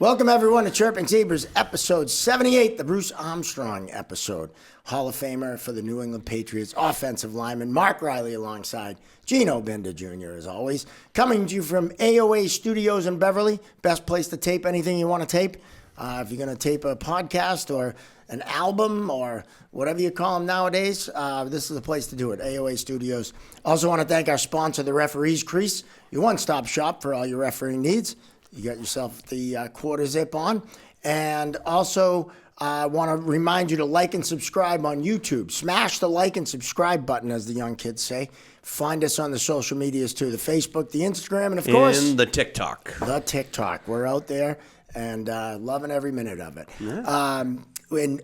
Welcome, everyone, to Chirping Zebras, episode 78, the Bruce Armstrong episode. Hall of Famer for the New England Patriots, offensive lineman Mark Riley alongside Gino Bender Jr., as always. Coming to you from AOA Studios in Beverly. Best place to tape anything you want to tape. If you're going to tape a podcast or an album or whatever you call them nowadays, this is the place to do it, AOA Studios. Also want to thank our sponsor, the Referee's Crease, your one-stop shop for all your refereeing needs. You got yourself the quarter zip on. And also, I want to remind you to like and subscribe on YouTube. Smash the like and subscribe button, as the young kids say. Find us on the social medias, too. The Facebook, the Instagram, and, of course... And the TikTok. The TikTok. We're out there and loving every minute of it. Yeah.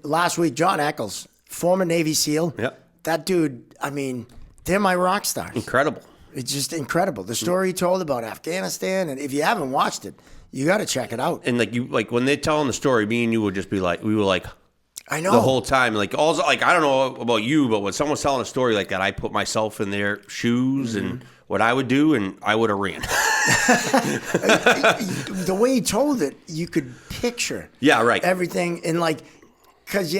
Last week, John Eccles, former Navy SEAL. Yep. That dude, I mean, they're my rock stars. Incredible. It's just incredible. The story he told about Afghanistan, and if you haven't watched it, you got to check it out. And like when they're telling the story, me and you would just be like, we were like, I know the whole time. Like I don't know about you, but when someone's telling a story like that, I put myself in their shoes and what I would do, and I would have ran. The way he told it, you could picture. Yeah, right. Everything in because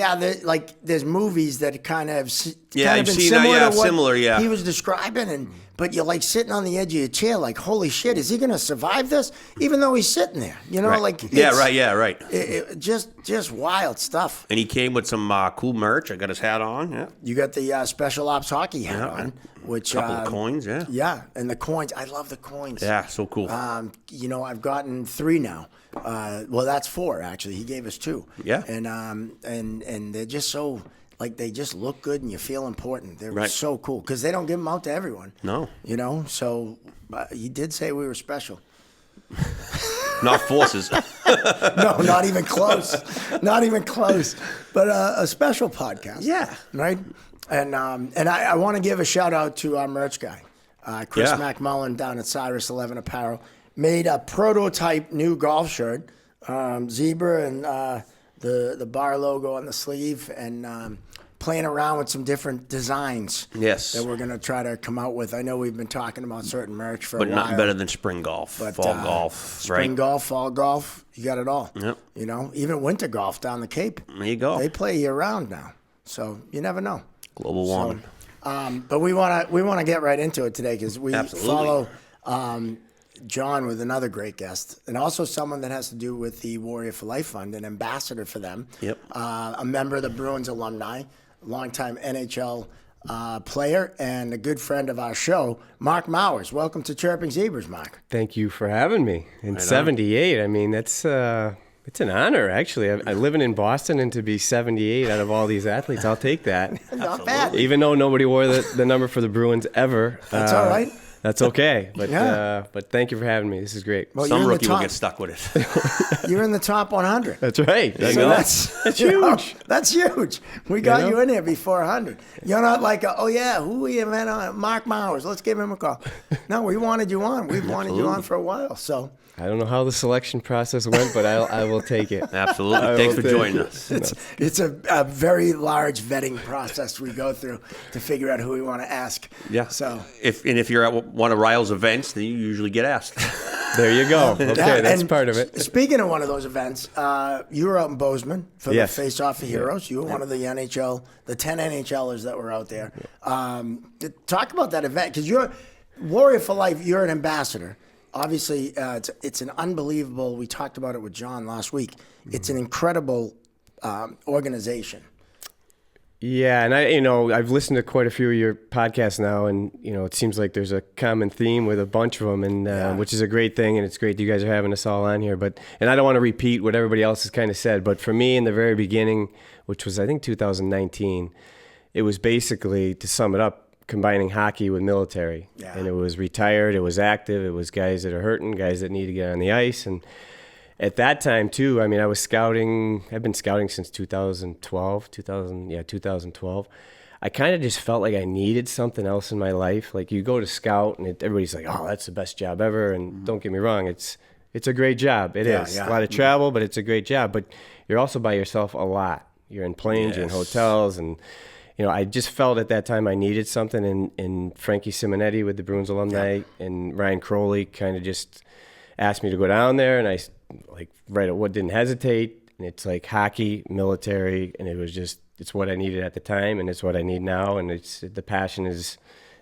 there's movies that kind of I've seen similar that. to what Similar, yeah. he was describing, but you're like sitting on the edge of your chair, like, holy shit, is he going to survive this? Even though he's sitting there, right. Right. Just wild stuff. And he came with some cool merch. I got his hat on. Yeah. You got the Special Ops hockey hat on, which couple of coins. Yeah. Yeah, and the coins. I love the coins. Yeah, so cool. I've gotten 3 now. Well, that's 4 actually. He gave us 2. Yeah. And they're just so they just look good and you feel important. They're right. so cool because they don't give them out to everyone. No. So he did say we were special. Not forces. No, not even close. Not even close. But a special podcast. Yeah. Right. And I want to give a shout out to our merch guy, Chris McMullen down at Cyrus 11 Apparel. Made a prototype new golf shirt, zebra and the bar logo on the sleeve, and playing around with some different designs. Yes. That we're going to try to come out with. I know we've been talking about certain merch for a while. But not better than spring golf, fall golf. Spring golf, fall golf, you got it all. Yep. Even winter golf down the Cape. There you go. They play year-round now, so you never know. Global warming. But we want to get right into it today because we follow John with another great guest, and also someone that has to do with the Warrior for Life Fund, an ambassador for them. Yep. A member of the Bruins alumni, longtime NHL player, and a good friend of our show, Mark Mowers. Welcome to Chirping Zebras, Mark. Thank you for having me. In 78, I mean, that's it's an honor, actually. I living in Boston, and to be 78 out of all these athletes, I'll take that. Not bad. Even though nobody wore the number for the Bruins ever. That's all right. That's okay, but thank you for having me. This is great. Well, some rookie will get stuck with it. You're in the top 100. That's right. So that's huge. That's huge. We got you in there before 100. You're not like, who we have had on? Mark Mowers. Let's give him a call. No, we wanted you on. We've wanted you on for a while. So I don't know how the selection process went, but I will take it. Absolutely. Thanks for joining us. It's a very large vetting process we go through to figure out who we want to ask. Yeah. So if you're at one of Ryle's events, then you usually get asked. There you go. Okay, that's part of it. Speaking of one of those events, you were out in Bozeman for the Face Off for Heroes. You were one of the the 10 NHL'ers that were out there. Talk about that event, because you're Warrior for Life. You're an ambassador. Obviously, it's an unbelievable. We talked about it with John last week. It's an incredible organization. Yeah, and I've listened to quite a few of your podcasts now, and it seems like there's a common theme with a bunch of them, and which is a great thing, and it's great that you guys are having us all on here. And I don't want to repeat what everybody else has kind of said, but for me, in the very beginning, which was I think 2019, it was basically, to sum it up, combining hockey with military. Yeah. And it was retired, it was active, it was guys that are hurting, guys that need to get on the ice. And at that time too, I mean, I was scouting, I've been scouting since 2012. I kind of just felt like I needed something else in my life. Like, you go to scout and everybody's like, oh, that's the best job ever. And don't get me wrong, it's a great job. It is. A lot of travel, but it's a great job. But you're also by yourself a lot. You're in planes, you're in hotels, and I just felt at that time I needed something, and Frankie Simonetti with the Bruins alumni and Ryan Crowley kind of just asked me to go down there, and I like right at what didn't hesitate. And it's like hockey, military, and it's what I needed at the time, and it's what I need now, and the passion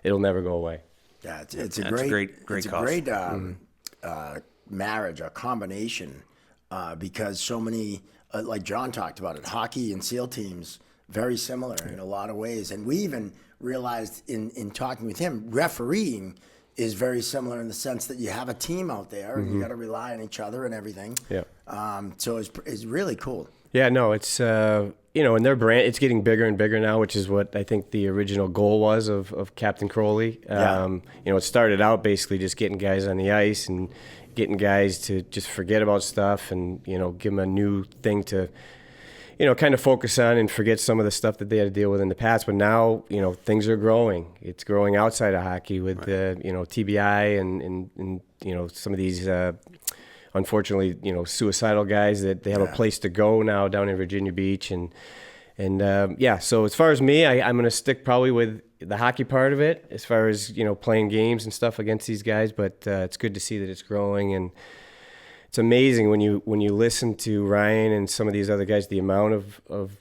it'll never go away. Yeah, it's a great it's cause. a great marriage or combination because so many, like John talked about it, hockey and SEAL teams, very similar in a lot of ways. And we even realized in talking with him, refereeing is very similar in the sense that you have a team out there and you got to rely on each other and everything. Yeah. So it's really cool. Yeah, no, it's and their brand, it's getting bigger and bigger now, which is what I think the original goal was of Captain Crowley. It started out basically just getting guys on the ice and getting guys to just forget about stuff and give them a new thing to kind of focus on and forget some of the stuff that they had to deal with in the past. But now, things are growing. It's growing outside of hockey with, TBI and some of these, unfortunately, suicidal guys that they have a place to go now down in Virginia Beach. So as far as me, I'm going to stick probably with the hockey part of it as far as, playing games and stuff against these guys. But it's good to see that it's growing, and it's amazing when you listen to Ryan and some of these other guys, the amount of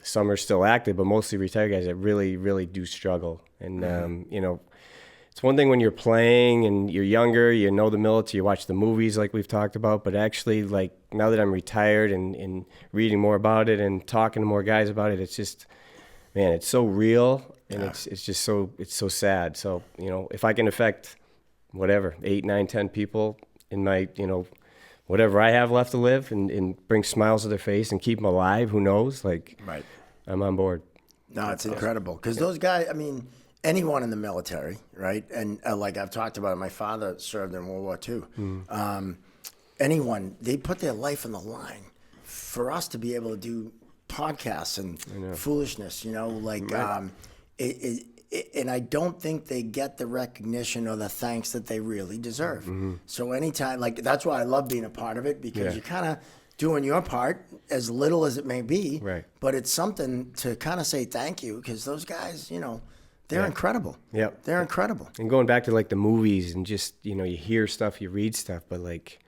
some are still active, but mostly retired guys that really, really do struggle. And, it's one thing when you're playing and you're younger, the military, you watch the movies like we've talked about, but actually, like, now that I'm retired and reading more about it and talking to more guys about it, it's just, man, it's so real, and it's just so sad. So, if I can affect whatever, 8, 9, 10 people in my, whatever I have left to live and bring smiles to their face and keep them alive, who knows? Like, Right. I'm on board. No, it's incredible because those guys, I mean, anyone in the military, right? And like I've talked about, my father served in World War II. Anyone, they put their life on the line for us to be able to do podcasts and foolishness, and I don't think they get the recognition or the thanks that they really deserve. So anytime, like, that's why I love being a part of it, because you're kind of doing your part, as little as it may be, right? But it's something to kind of say thank you, because those guys, they're incredible. Yep. They're incredible. And going back to, like, the movies and just, you hear stuff, you read stuff, but, like,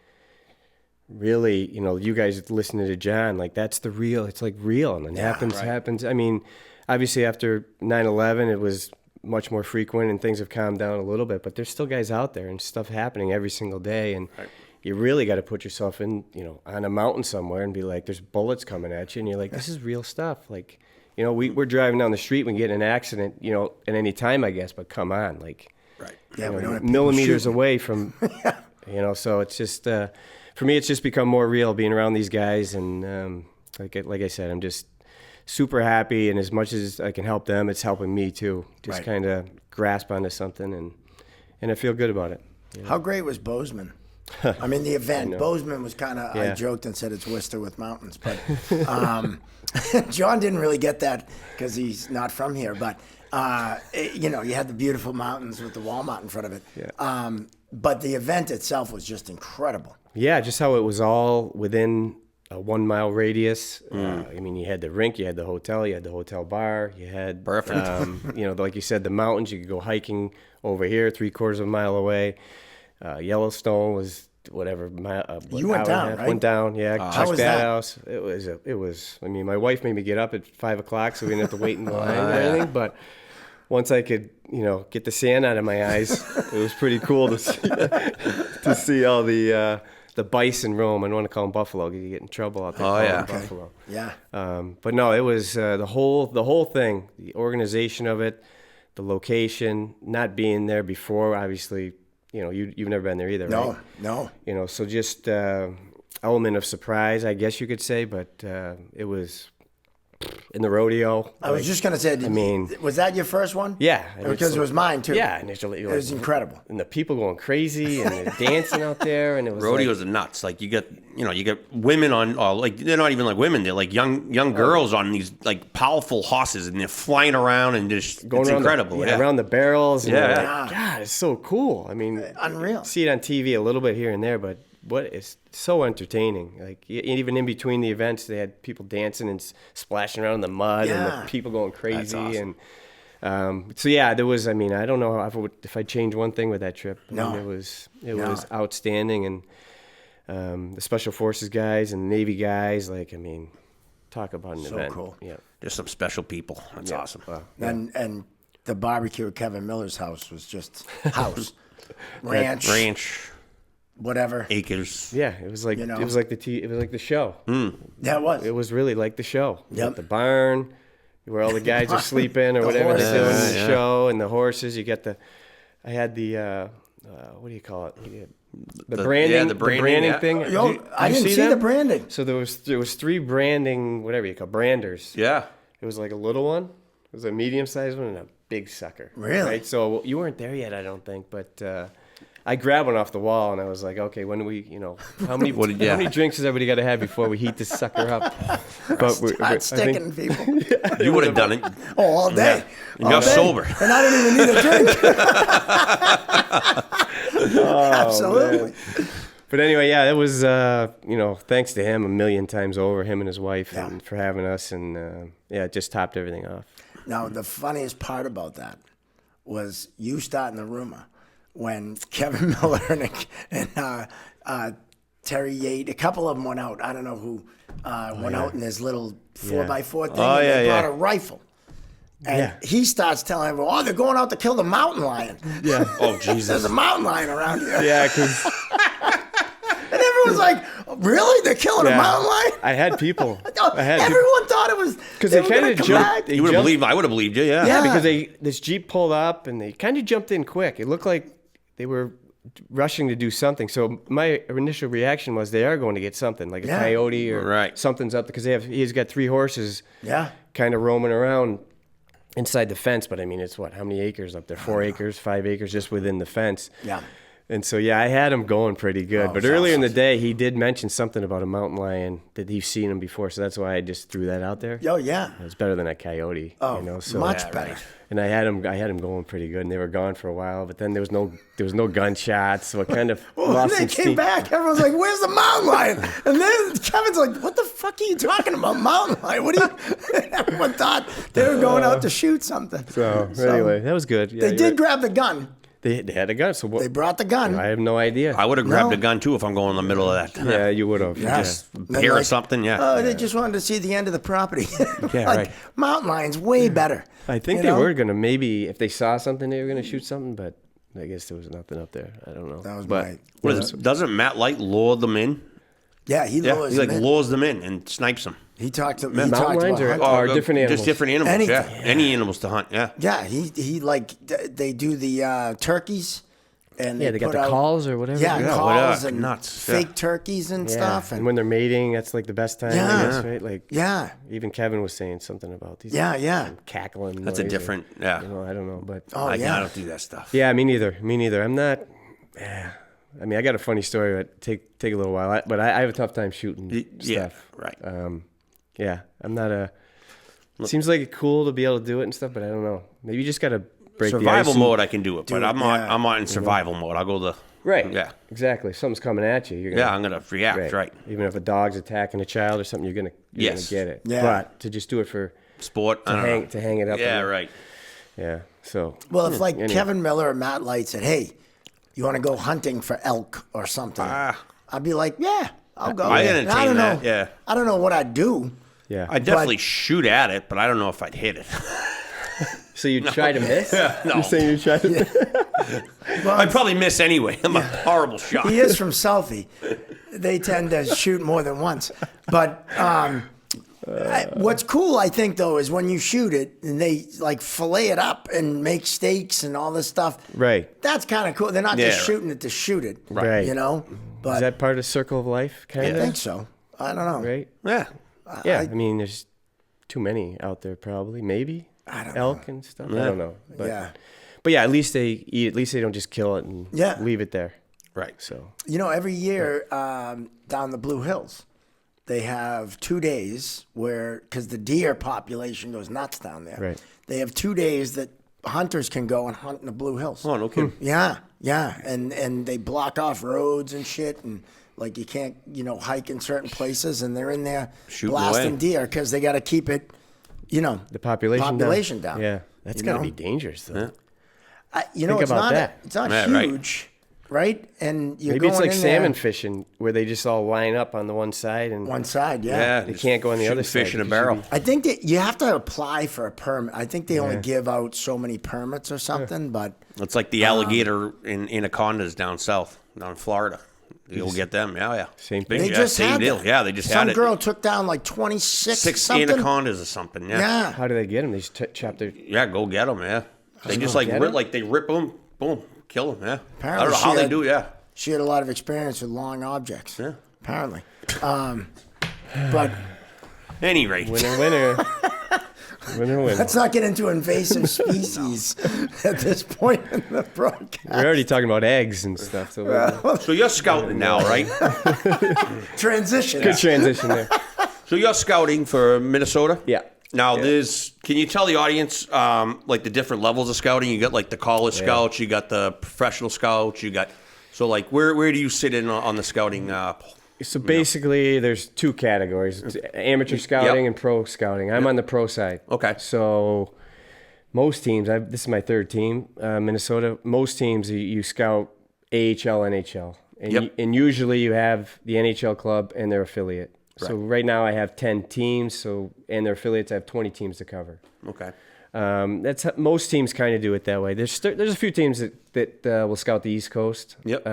really, you guys listening to John, like, that's the real, it's, like, real, and it happens. I mean, obviously after 9/11, it was much more frequent and things have calmed down a little bit, but there's still guys out there and stuff happening every single day. And you really got to put yourself in, on a mountain somewhere and be like, there's bullets coming at you. And you're like, this is real stuff. Like, we're driving down the street, we get in an accident, at any time, I guess, but come on, like, Yeah, we don't have people millimeters shooting. away from, so it's just, for me, it's just become more real being around these guys. And like I said, I'm just super happy, and as much as I can help them, it's helping me too. Just kind of grasp onto something, and I feel good about it. How great was Bozeman? I mean, the event. Bozeman was kind of, I joked and said it's Worcester with mountains, but John didn't really get that because he's not from here. But, you had the beautiful mountains with the Walmart in front of it. Yeah. But the event itself was just incredible. Yeah, just how it was all within a 1 mile radius. I mean, you had the rink, you had the hotel, you had the hotel bar, you had, like you said, the mountains. You could go hiking over here, 3/4 of a mile away. Yellowstone was whatever. You went down, right? Went down, yeah. How Checked was that that? out. It was. I mean, my wife made me get up at 5 o'clock, so we didn't have to wait in the line or anything. But once I could, get the sand out of my eyes, it was pretty cool to see all the bison roam. I don't want to call them buffalo because you get in trouble out there. Buffalo. Yeah. But no, it was the whole thing, the organization of it, the location, not being there before. Obviously, you've never been there either, right? No. So just element of surprise, I guess you could say. But it was in the rodeo. I was just gonna say. Was that your first one? Yeah, because it was mine too. Yeah, initially it was incredible, and the people going crazy and they're dancing out there, and it was rodeos are nuts. Like you get women on, like they're not even like women. They're like young girls on these like powerful horses, and they're flying around and just going it's around incredible. Around the barrels. And Yeah. God, it's so cool. I mean, unreal. See it on TV a little bit here and there, but it's so entertaining. Like even in between the events, they had people dancing and splashing around in the mud, and the people going crazy. That's awesome. And there was. I mean, I don't know if I'd change one thing with that trip. No. I mean, it was outstanding, and the Special Forces guys and Navy guys. Like, I mean, talk about an event. Cool. Yeah. Just some special people. That's awesome. Wow. And the barbecue at Kevin Miller's house was just house, ranch, whatever. Acres. Yeah, it was like it was like the show. Yeah, it was. It was really like the show. You Yep. got the barn where all the guys are sleeping or The whatever they're doing in horses. the show, and the horses. You got I had the what do you call it? The branding, the branding, yeah. thing. Yo, I didn't see them? the branding. So there was 3 branding, whatever you call branders. Yeah. It was like a little one. It was a medium-sized one and a big sucker. Really? Right? So you weren't there yet, I don't think. But I grabbed one off the wall and I was like, okay, when do we, how many how many drinks has everybody got to have before we heat this sucker up? But Start sticking people. You would have done it. Oh, all day. You All got day. sober. And I didn't even need a drink. Absolutely. But anyway, yeah, it was, thanks to him a million times over, him and his wife, and for having us. And, it just topped everything off. Now, the funniest part about that was you starting the rumor when Kevin Miller and Terry Yates, a couple of them went out. I don't know who went out in his little 4x4 thing. Oh, and they yeah, brought a rifle. And he starts telling everyone, they're going out to kill the mountain lion. Yeah. Oh, Jesus. There's a mountain lion around here. Yeah, because And everyone's like, really? They're killing a mountain lion? I had people. Everyone thought it was Because they kind of come jumped. back. You would have believed. I would have believed you. Yeah. Yeah, because this Jeep pulled up and they kind of jumped in quick. It looked like they were rushing to do something. So my initial reaction was they are going to get something, like a coyote or something's up, because he's got 3 horses kind of roaming around inside the fence. But I mean, it's how many acres up there? 4 acres, 5 acres just within the fence. Yeah. And so, I had him going pretty good. But earlier in the day, he did mention something about a mountain lion that he's seen him before. So that's why I just threw that out there. Oh, yeah. It was better than a coyote. Oh, much better. Right. And I had him going pretty good, and they were gone for a while. But then there was no gunshots, so it kind of lost When some they came steam. back, everyone's like, where's the mountain lion? And then Kevin's like, what the fuck are you talking about, mountain lion? What are you? Everyone thought they were going out to shoot something. So anyway, that was good. Yeah, They did grab the gun. They had a gun, so what? They brought the gun. I have no idea. I would have grabbed a gun too if I'm going in the middle of that. Yeah, you would have. Yes. Just hair or something. Yeah. Oh, they just wanted to see the end of the property. Yeah, like, right. mountain lion's way better. I think You they know? were gonna, maybe if they saw something, they were gonna shoot something, but I guess there was nothing up there. I don't know. That was but my. What is, doesn't Matt Light lure them in? Yeah, he lures he them in. lures them in and snipes them. He talked to Mountain lions about or different animals? Just different animals. Anything. Yeah. Any animals to hunt. Yeah. Yeah, he they do the turkeys, and Yeah, they got put the out- calls or whatever. Yeah, calls yeah, and nuts, fake yeah. turkeys and Yeah. stuff. And when they're mating, that's like the best time. Yeah. I guess, right? Like, Yeah, even Kevin was saying something about these. yeah. Cackling. That's a noise or- different. Yeah. I don't know, but Oh, I yeah. don't do that stuff. yeah, me neither. I'm not. I mean, I got a funny story, but take a little while. But I have a tough time shooting Yeah. stuff. Right. Yeah, I'm not a. Seems like it's cool to be able to do it and stuff, but I don't know. Maybe you just got to break the Survival ice and- mode, I can do it, but it, I'm yeah. not in survival mode. I'll go the Right. Yeah. Exactly. If something's coming at you, you're gonna. Yeah, I'm gonna react. Right. Even if a dog's attacking a child or something, you're gonna Yes. get it. Yeah. But to just do it for Sport. I don't know. to hang it up. Yeah. and- Right. Yeah. So. Well, if like anyway. Kevin Miller or Matt Light said, "Hey, you want to go hunting for elk or something?" I'd be like, "Yeah, I'll go." I And entertain I don't that, know. yeah. I don't know what I'd do. Yeah. I definitely shoot at it, but I don't know if I'd hit it. So you try to miss? No. You're saying you try to. I'd probably miss anyway. I'm a horrible shot. He is from Southie. They tend to shoot more than once. But what's cool, I think, though, is when you shoot it and they like fillet it up and make steaks and all this stuff. Right. That's kind of cool. They're not Yeah, just right. shooting it to shoot it. Right. You know? But Is that part of Circle of Life? Kind I of. think so. I don't know. Right. Yeah. Yeah. I mean, there's too many out there, probably. Maybe. I don't Elk and stuff. I don't know. But, Yeah. But yeah, at least they eat. At least they don't just kill it and Yeah. leave it there. Right. So. You know, every year down the Blue Hills, they have 2 days where, because the deer population goes nuts down there. Right. They have 2 days that hunters can go and hunt in the Blue Hills. Oh, no kidding. Yeah, yeah, and they block off roads and shit, and like you can't, hike in certain places, and they're in there Shooting blasting away. deer because they got to keep it, The population down. Yeah. That's You got to know? be dangerous, though. Think about it's not that. it's not Yeah, right. huge, right? And you're Maybe going it's like in salmon there, fishing where they just all line up on the one side and one side, Yeah, they can't go on the other side. Fish in a because you'd barrel. I think that you have to apply for a permit. I think they only give out so many permits or something, but It's like the alligator in anacondas down south, down in Florida. You'll get them. Yeah. Same Big, thing. they yeah, just same had deal. that. Yeah, they just Some had it. girl took down like 26 6 something. anacondas or something. Yeah. Yeah. How do they get them? They just chop their. Yeah, go get them. Yeah. They just like get rip, 'em? like they rip them, boom, kill them. Yeah. Apparently I don't know how she they had- do. Yeah. She had a lot of experience with long objects. Yeah. Apparently. But Any rate. Winner, winner. Winner, winner. let's not get into invasive species at this point in the broadcast. We're already talking about eggs and stuff. So So you're scouting now, right? Transition. good transition there. So you're scouting for Minnesota? Yeah. Now, can you tell the audience, like the different levels of scouting? You got like the college scouts, you got the professional scouts, so like where do you sit in on the scouting? So basically, there's two categories: it's amateur scouting and pro scouting. I'm on the pro side. Okay. So most teams, this is my third team, Minnesota. Most teams you scout AHL, NHL, and, and usually you have the NHL club and their affiliate. So right now I have 10 teams. And their affiliates, I have 20 teams to cover. Okay. That's how, most teams kind of do it that way. There's a few teams that will scout the East Coast. Yep.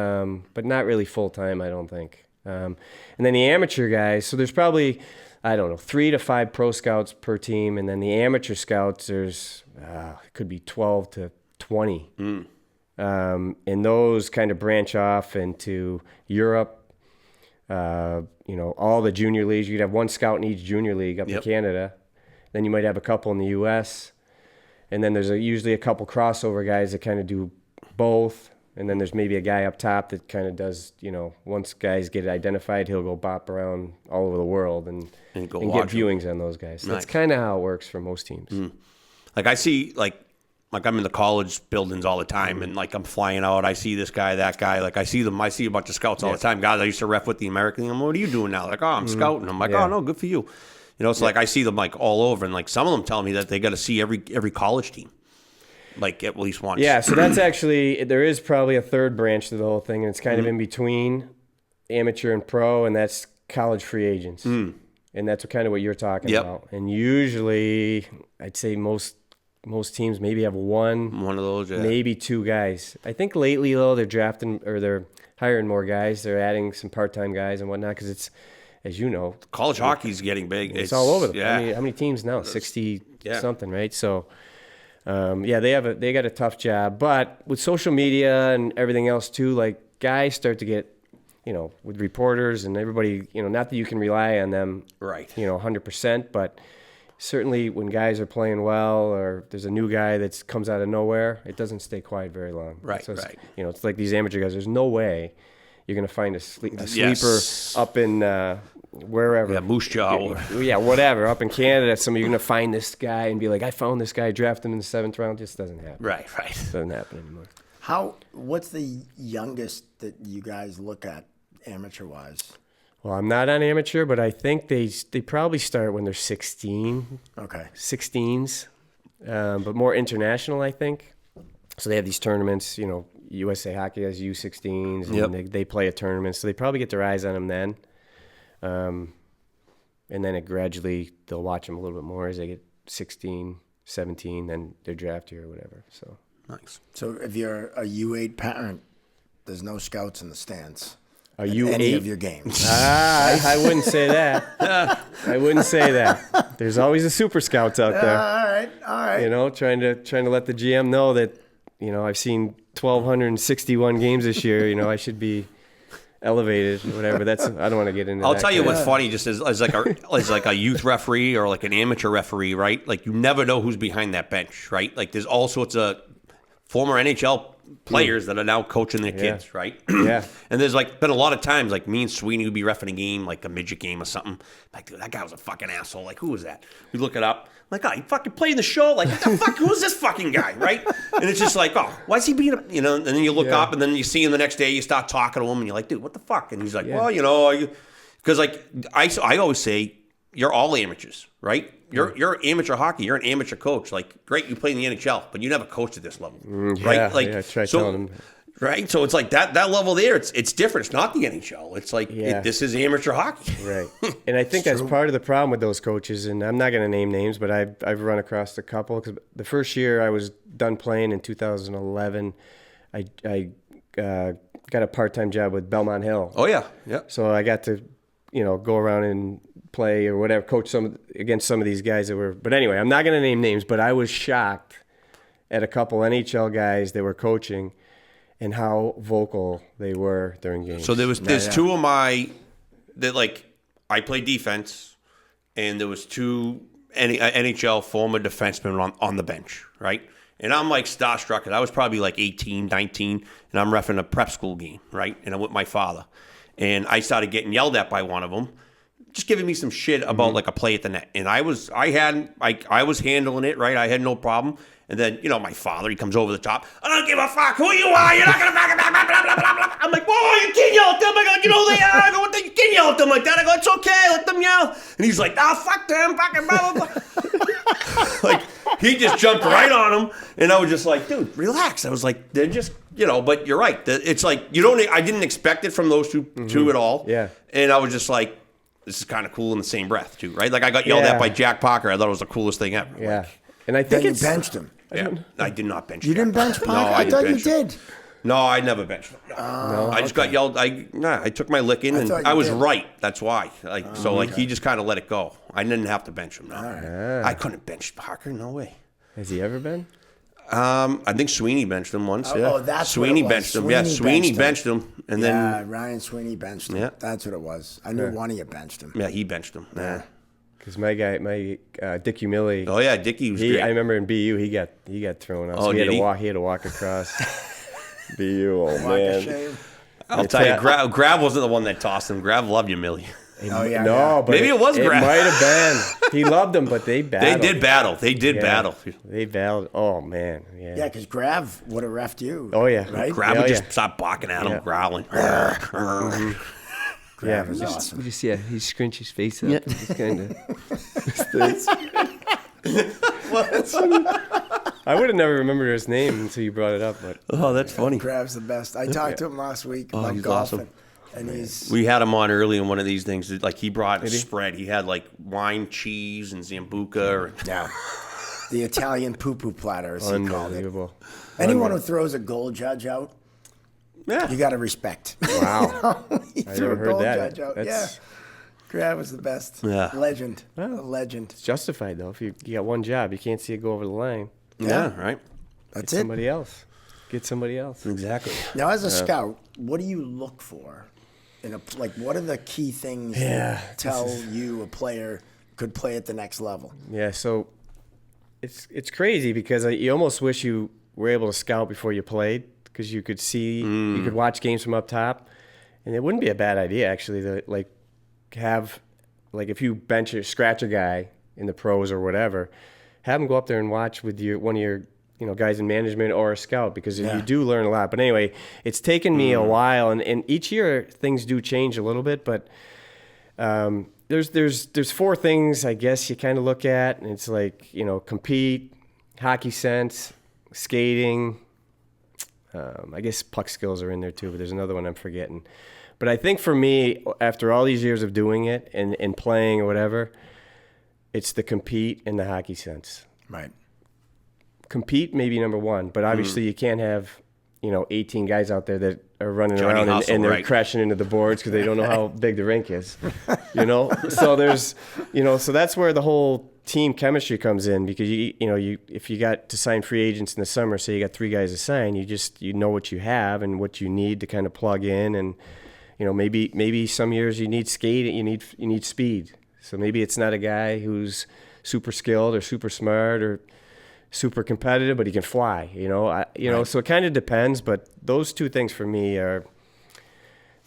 But not really full time, I don't think. And then the amateur guys. So there's probably, I don't know, 3 to 5 pro scouts per team, and then the amateur scouts there's it could be 12 to 20. And those kind of branch off into Europe. All the junior leagues. You could have one scout in each junior league up in Canada. Then you might have a couple in the U.S. And then there's usually a couple crossover guys that kind of do both. And then there's maybe a guy up top that kind of does, once guys get identified, he'll go bop around all over the world and get viewings on those guys. So that's kind of how it works for most teams. Like I see, like I'm in the college buildings all the time, and like I'm flying out. I see this guy, that guy. Like I see them. I see a bunch of scouts all the time. Guys, I used to ref with the American. I'm, what are you doing now? Like, oh, I'm scouting. I'm like, oh no, good for you. It's like I see them like all over, and like some of them tell me that they got to see every college team, like at least once. Yeah, so that's actually, there is probably a third branch to the whole thing, and it's kind of in between amateur and pro, and that's college free agents. And that's kind of what you're talking about. And usually, I'd say most teams maybe have one of those, maybe 2 guys. I think lately, though, they're drafting or they're hiring more guys. They're adding some part-time guys and whatnot because it's, as you know, college hockey's getting big. It's all over the place. I mean, how many teams now? 60 something, right? So, they got a tough job. But with social media and everything else too, like guys start to get, with reporters and everybody, not that you can rely on them, right? 100%, but certainly when guys are playing well or there's a new guy that comes out of nowhere, it doesn't stay quiet very long. Right, so right. It's like these amateur guys. There's no way you're going to find a sleeper up in wherever. Yeah, Moose Jaw. Yeah, whatever. Up in Canada, you're going to find this guy and be like, I found this guy, draft him in the 7th round. It just doesn't happen. Right. It doesn't happen anymore. What's the youngest that you guys look at amateur-wise? Well, I'm not on amateur, but I think they probably start when they're 16. Okay. 16s, but more international, I think. So they have these tournaments, USA Hockey has U16s, and they play a tournament, so they probably get their eyes on them then. And then they'll watch them a little bit more as they get 16, 17, then their draft year or whatever. So nice. So if you're a U8 parent, there's no scouts in the stands. Are you any 8? of your games? I wouldn't say that. I wouldn't say that. There's always a super scouts out there. All right. Trying to let the GM know that, I've seen 1,261 games this year. I should be elevated or whatever. I don't want to get into that. I'll tell you what's funny, just as like a youth referee or like an amateur referee, right? Like you never know who's behind that bench, right? Like there's all sorts of former NHL players that are now coaching their kids, right? Yeah. And there's like been a lot of times like me and Sweeney would be reffing a game, like a midget game or something. Like, dude, that guy was a fucking asshole. Like, who was that? We look it up. I'm like, oh, he fucking played the show. Like, what the fuck? Who's this fucking guy, right? And it's just like, oh, why is he being, and then you look up and then you see him the next day, you start talking to him and you're like, dude, what the fuck? And he's like, well, because like I always say, you're all amateurs, right? You're amateur hockey. You're an amateur coach. Like, great, you play in the NHL, but you never coached at this level, right? Like, try telling him. Right, so it's like that level there. It's different. It's not the NHL. It's like this is amateur hockey. Right, and I think that's part of the problem with those coaches. And I'm not going to name names, but I've run across a couple. Because the first year I was done playing in 2011, I got a part-time job with Belmont Hill. Oh yeah. So I got to go around and play or whatever, coach against some of these guys that were. But anyway, I'm not going to name names, but I was shocked at a couple NHL guys that were coaching and how vocal they were during games. So there's two of my that like I played defense, and there was two NHL former defensemen on the bench, right? And I'm like starstruck, and I was probably like 18, 19, and I'm reffing a prep school game, right? And I'm with my father, and I started getting yelled at by one of them, just giving me some shit about like a play at the net, and I was handling it right. I had no problem. And then, my father, he comes over the top. I don't give a fuck who you are. You're not going to blah, blah, blah, blah, blah, blah. I'm like, whoa, you can't yell at them. I go, who they are. I go, you can't yell at them like that. I go, it's okay. Let them yell. And he's like, oh, fuck them. Fucking blah, blah, blah. Like, he just jumped right on him. And I was just like, dude, relax. I was like, they're just, but you're right. It's like, I didn't expect it from those two at all. Yeah. And I was just like, this is kind of cool in the same breath, too, right? Like, I got yelled at by Jack Parker. I thought it was the coolest thing ever. Yeah. Like, and I think you benched him. Yeah, I did not bench. You didn't bench Parker? No, I thought didn't you bench him. did. No, I never benched him. No, I just got yelled. I took my licking, and I was right. That's why. He just kind of let it go. I didn't have to bench him. No, I couldn't bench Parker. No way. Has he ever been? I think Sweeney benched him once. Yeah. Oh, that's Sweeney what it was. benched him. Yeah, Sweeney benched him, and then Ryan Sweeney benched him. Yeah. That's what it was. I knew one of you benched him. yeah, he benched him. Yeah. Because my Dick Humility. Oh yeah, Dickie was great. I remember in BU he got thrown out. Oh, so he did he? He had to walk across BU. Oh Walk of man. shame. I'll tell you, Grav wasn't the one that tossed him. Grav loved you, Millie. Oh, yeah. No, but Maybe it was Grav. It might have been. He loved them, but they battled. They did battle. They battled. Oh man. Yeah. Yeah, because Grav would have reffed you. Oh yeah. Right? Grav would just stop barking at him, growling. Grav was awesome. You just see he scrunch his face up. Yeah. Just kind of. I would have never remembered his name until you brought it up. But Oh, that's funny. Grav's the best. I talked to him last week about he's golfing. awesome. And We had him on early in one of these things. Like he brought a spread. He had like wine, cheese, and Zambuca. yeah, the Italian poo-poo platter, as he called it. unbelievable. Anyone who throws a goal judge out, Yeah. you got to respect. Wow. He I threw never a heard goal that. judge out. That's- Yeah. Grav was the best. Yeah. Legend. A legend. It's justified though. If you got one job, you can't see it go over the line. Yeah, right. That's Get it. somebody else. Get somebody else. Exactly. Now, as a scout, what do you look for? What are the key things that tell you a player could play at the next level? Yeah, so it's crazy because you almost wish you were able to scout before you played because you could see, you could watch games from up top, and it wouldn't be a bad idea actually to have if you bench or scratch a guy in the pros or whatever, have him go up there and watch with one of your guys in management or a scout because you do learn a lot. But anyway, it's taken me a while, and each year things do change a little bit. But there's four things I guess you kind of look at, and it's compete, hockey sense, skating. I guess puck skills are in there too, but there's another one I'm forgetting. But I think for me, after all these years of doing it and playing or whatever, it's the compete and the hockey sense. Right. Compete maybe number one, but obviously you can't have 18 guys out there that are running Johnny around Hustle, and they're right. crashing into the boards because they don't know how big the rink is. So there's so that's where the whole team chemistry comes in because if you got to sign free agents in the summer, say you got 3 guys to sign, you know what you have and what you need to kind of plug in, and maybe some years you need skating, you need speed. So maybe it's not a guy who's super skilled or super smart or super competitive, but he can fly, Right. So it kind of depends, but those two things for me they're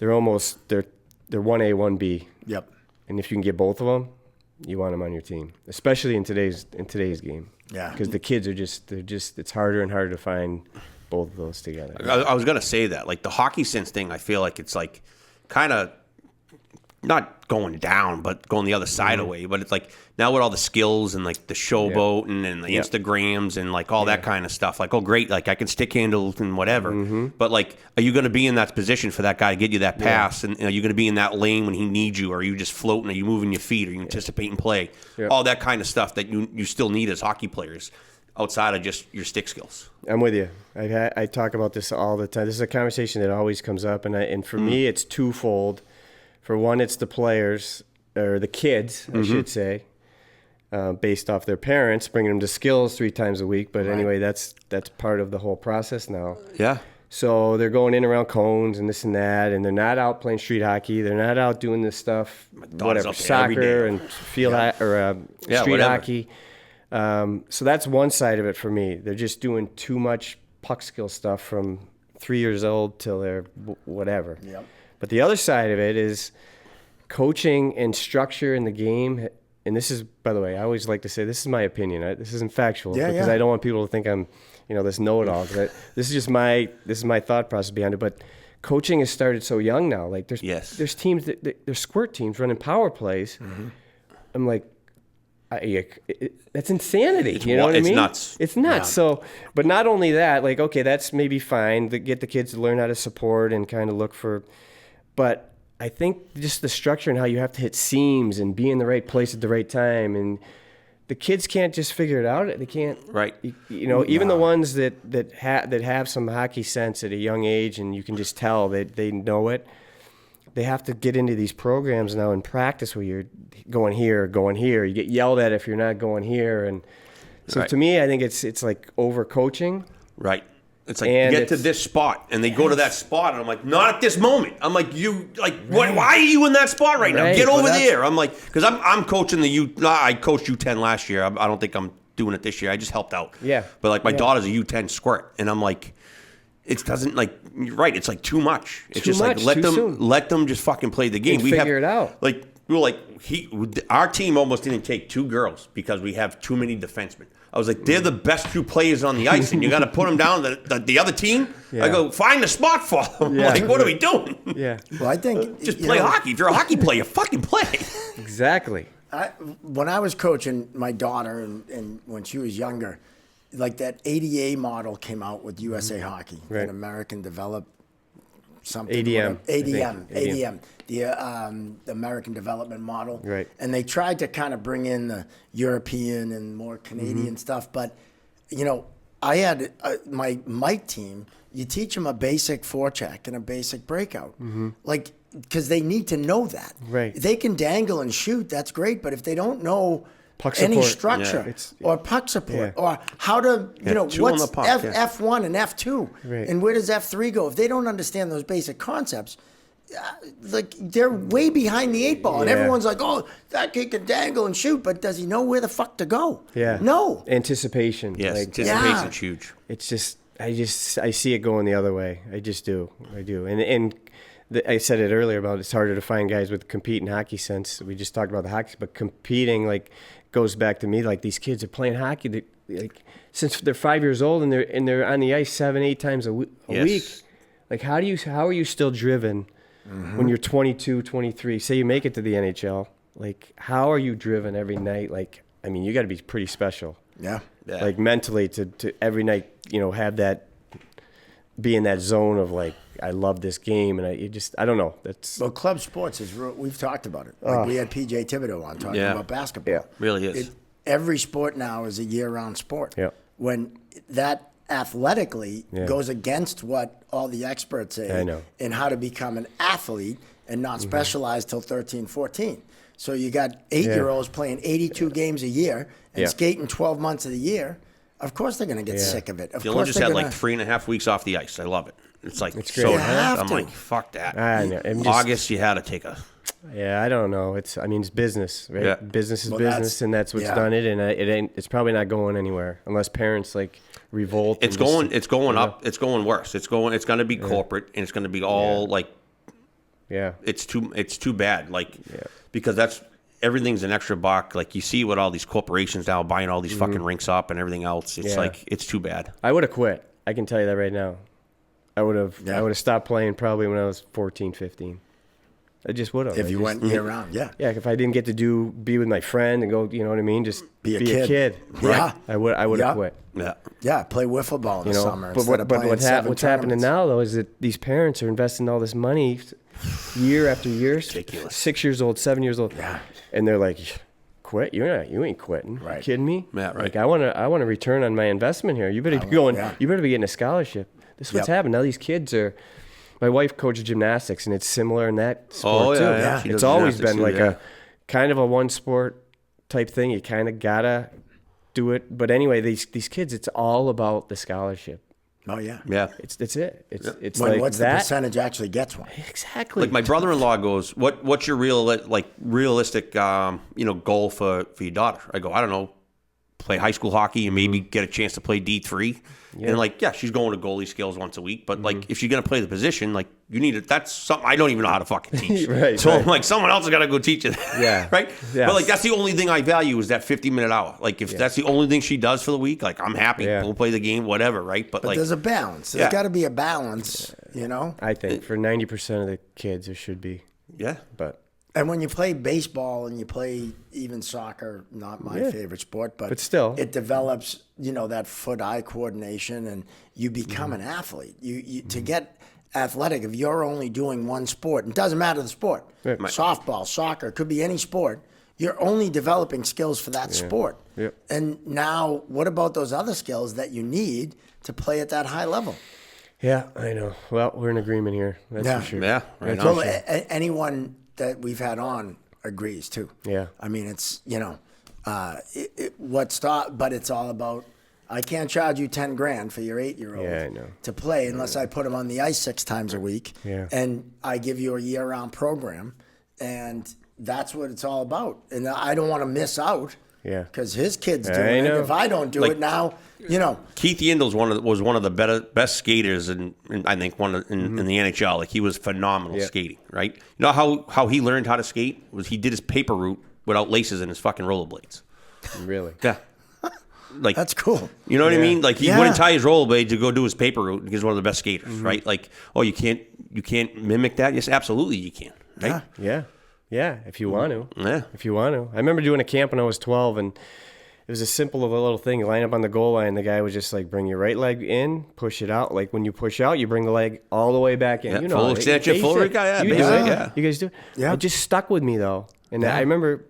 1A, 1B. Yep. And if you can get both of them, you want them on your team, especially in today's game. Yeah. Because the kids are it's harder and harder to find both of those together. I was gonna say that, like the hockey sense thing. I feel like it's kind of not going down, but going the other side away. But it's like now with all the skills and like the showboating and the Instagrams and like all that kind of stuff. Like, oh, great, like I can stick handle and whatever. But like, are you going to be in that position for that guy to get you that pass? And are you going to be in that lane when he needs you? Or are you just floating? Are you moving your feet? Are you anticipating play? All that kind of stuff that you still need as hockey players outside of just your stick skills. I'm with you. I talk about this all the time. This is a conversation that always comes up, and for me, it's twofold. For one, it's the players, or the kids, I should say, based off their parents, bringing them to skills 3 times a week. But anyway, that's part of the whole process now. Yeah. So they're going in around cones and this and that, and they're not out playing street hockey. They're not out doing this stuff, whatever, soccer and field street hockey. So that's one side of it for me. They're just doing too much puck skill stuff from 3 years old till they're whatever. Yep. But the other side of it is coaching and structure in the game. And this is, by the way, I always like to say this is my opinion. This isn't factual because I don't want people to think I'm, this know-it-all. This is just my thought process behind it. But coaching has started so young now. Like there's teams there's squirt teams running power plays. I'm like, that's insanity. You know what I mean? It's nuts. It's nuts. Yeah. So, but not only that, like, okay, that's maybe fine to get the kids to learn how to support and kind of look for, but I think just the structure and how you have to hit seams and be in the right place at the right time, and the kids can't just figure it out. They can't. Right. Even the ones that have some hockey sense at a young age, and you can just tell that they know it. They have to get into these programs now and practice where you're going here. You get yelled at if you're not going here, and so to me, I think it's like over coaching. Right. It's like get to this spot, and they go to that spot, and I'm like, not at this moment. I'm like, why are you in that spot right now? Get over there. I'm like, because I'm coaching the U. I coached U10 last year. I don't think I'm doing it this year. I just helped out. Yeah. But like my daughter's a U10 squirt, and I'm like, it doesn't like. You're right. It's like too much. It's just like let them just fucking play the game. We figure it out. Like we were like our team almost didn't take 2 girls because we have too many defensemen. I was like, they're the best 2 players on the ice, and you got to put them down the other team. I go, find a spot for them. Yeah. Like, what are we doing? Yeah. Well, I think just play hockey. If you're a hockey player, fucking play. Exactly. When I was coaching my daughter and when she was younger, like that ADA model came out with USA Hockey, an American Developed something. ADM. The American Development Model. Right. And they tried to kind of bring in the European and more Canadian stuff. But, I had my Mike team, you teach them a basic forecheck and a basic breakout. Like, because they need to know that. Right. They can dangle and shoot, that's great. But if they don't know puck any support. structure or puck support or how to, what's puck, F1 and F2 right. and where does F3 go? If they don't understand those basic concepts, like they're way behind the 8 ball, and everyone's like, "Oh, that kid can dangle and shoot," but does he know where the fuck to go? Yeah, no anticipation. Yes, anticipation's huge. It's just I see it going the other way. I just do. I do, and I said it earlier about it's harder to find guys with competing hockey sense. We just talked about the hockey, but competing like goes back to me. Like these kids are playing hockey like since they're 5 years old, and they're on the ice 7-8 times a week. Like how are you still driven? When you're 22, 23, say you make it to the NHL, like how are you driven every night? Like, I mean, you got to be pretty special. Yeah. Like mentally to every night, have that, be in that zone of like, I love this game. And I don't know. Well, club sports we've talked about it. Like we had PJ Thibodeau on talking about basketball. Yeah. Really is. Every sport now is a year-round sport. Yeah. When that athletically goes against what all the experts say in how to become an athlete and not specialize till 13, 14. So you got 8-year-olds playing 82 games a year and skating 12 months of the year. Of course they're going to get sick of it. Dylan just had like 3.5 weeks off the ice. I love it. It's like it's so. Great. I'm like, fuck that. I know. August, you had to take a. Yeah, I don't know. It's business, right? Yeah. Business is business, and that's what's done it. And it's probably not going anywhere unless parents like revolt. It's going up. It's going worse. It's going to be corporate, and it's going to be all like. Yeah. It's too bad. Like, because everything's an extra buck. Like you see what all these corporations now buying all these fucking rinks up and everything else. It's like it's too bad. I would have quit. I can tell you that right now. I would have stopped playing probably when I was 14, 15. I just would have. If you went year round, yeah. Yeah, if I didn't get to be with my friend and go, you know what I mean, just Be a kid. Right? Yeah. I would have quit. Yeah. Yeah, play wiffle ball in the summer. But what's happening now though is that these parents are investing all this money year after year. Ridiculous. 6 years old, 7 years old. Yeah. And they're like, quit? You ain't quitting. Right. You kidding me? Yeah, right. Like I want to return on my investment here. You better be going. Yeah. You better be getting a scholarship. This is what's happening now. These kids are. My wife coaches gymnastics, and it's similar in that sport too. Yeah. She It's does always gymnastics been too, like yeah. a kind of a one sport type thing. You kind of gotta do it. But anyway, these kids, it's all about the scholarship. Oh, yeah. Yeah. It's it. It's When, like what's that. the percentage actually gets one? Exactly. Like my brother-in-law goes, what's your realistic goal for your daughter? I go, I don't know, play high school hockey and maybe get a chance to play D3. Yeah. And she's going to goalie skills once a week, but if she's gonna play the position, you need it. That's something I don't even know how to fucking teach. Right, so right. I'm like, someone else has got to go teach it. Yeah. Right. Yes. But that's the only thing I value is that 50-minute hour. Like if that's the only thing she does for the week, I'm happy. Yeah. We'll play the game, whatever. Right. But There's a balance. There's Yeah. got to be a balance, you know? I think for 90% of the kids, there should be. yeah. But And when you play baseball and you play even soccer, not my favorite sport, but still. it develops, that foot-eye coordination, and you become an athlete. You to get athletic, if you're only doing one sport, it doesn't matter the sport, Right. softball, soccer, it could be any sport, you're only developing skills for that sport. Yep. And now, what about those other skills that you need to play at that high level? yeah, I know. Well, we're in agreement here. That's Yeah. for sure. Yeah. Right Well, on. anyone that we've had on agrees too. Yeah. I mean, it's but it's all about. I can't charge you $10,000 for your 8-year-old Yeah, I know. to play unless I put him on the ice 6 times a week. Yeah. And I give you a year-round program, and that's what it's all about. And I don't want to miss out. Yeah. Because his kid's I doing it. know. If I don't do it now, Keith Yandel was one of the best skaters, and I think in the NHL. He was phenomenal skating, right? You know how he learned how to skate was he did his paper route without laces in his fucking rollerblades. Really? Yeah, that's cool. You know what I Yeah. mean? He Yeah. wouldn't tie his rollerblades to go do his paper route. He's one of the best skaters, right? You can't mimic that? Yes, absolutely you can. Right? Yeah. Yeah, if you want to. Yeah. If you want to. I remember doing a camp when I was 12, and it was as simple of a little thing. You line up on the goal line, the guy would just bring your right leg in, push it out. When you push out, you bring the leg all the way back in. Yeah, full extension, full basic. guy, yeah, You do basic, it. yeah. You guys do it? Yeah. It just stuck with me, though. And I remember,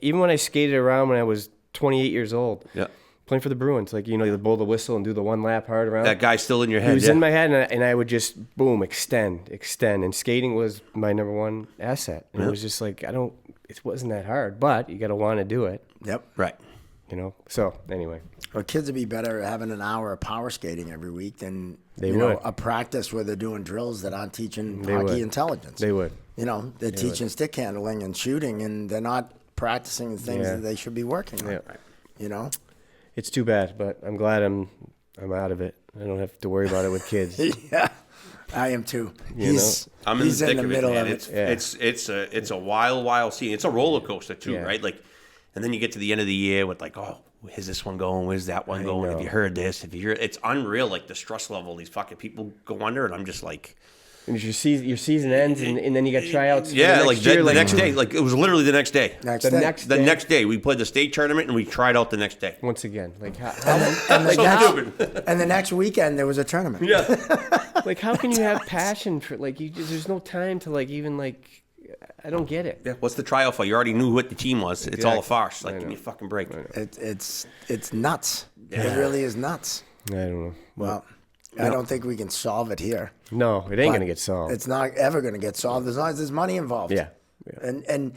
even when I skated around when I was 28 years old, Yeah. playing for the Bruins, you blow the whistle and do the one lap hard around. That guy's still in your It head. was yeah. in my head, and I would just, boom, extend. And skating was my number one asset. And it was just it wasn't that hard, but you got to want to do it, Yep. Right. So, anyway. Well, kids would be better having an hour of power skating every week than They would. a practice where they're doing drills that aren't teaching They hockey would. intelligence. They would. They're teaching stick handling and shooting, and they're not practicing the things Yeah. that they should be working on. Yeah. It's too bad, but I'm glad I'm out of it. I don't have to worry about it with kids. Yeah, I am too. He's I'm he's in in the the thick middle of of it, it. man. It's a wild scene. It's a roller coaster too, Yeah. right? And then you get to the end of the year with where's this one going? Where's that one going? know. Have you heard this? It's unreal. The stress level these fucking people go under, and I'm just like, And your season ends, and then you got tryouts. yeah, for the next year, the next day, it was literally the next day. The next day, we played the state tournament, and we tried out the next day. Once again, And the next weekend there was a tournament. Yeah, how can you have passion for there's no time to even I don't get it. yeah. What's the tryout for? You already knew what the team was. It's all a farce. I Give know. me a fucking break. It's nuts. Yeah. It really is nuts. I don't know. Well, I don't think we can solve it here. No, it ain't gonna get solved. It's not ever going to get solved as long as there's money involved. Yeah. And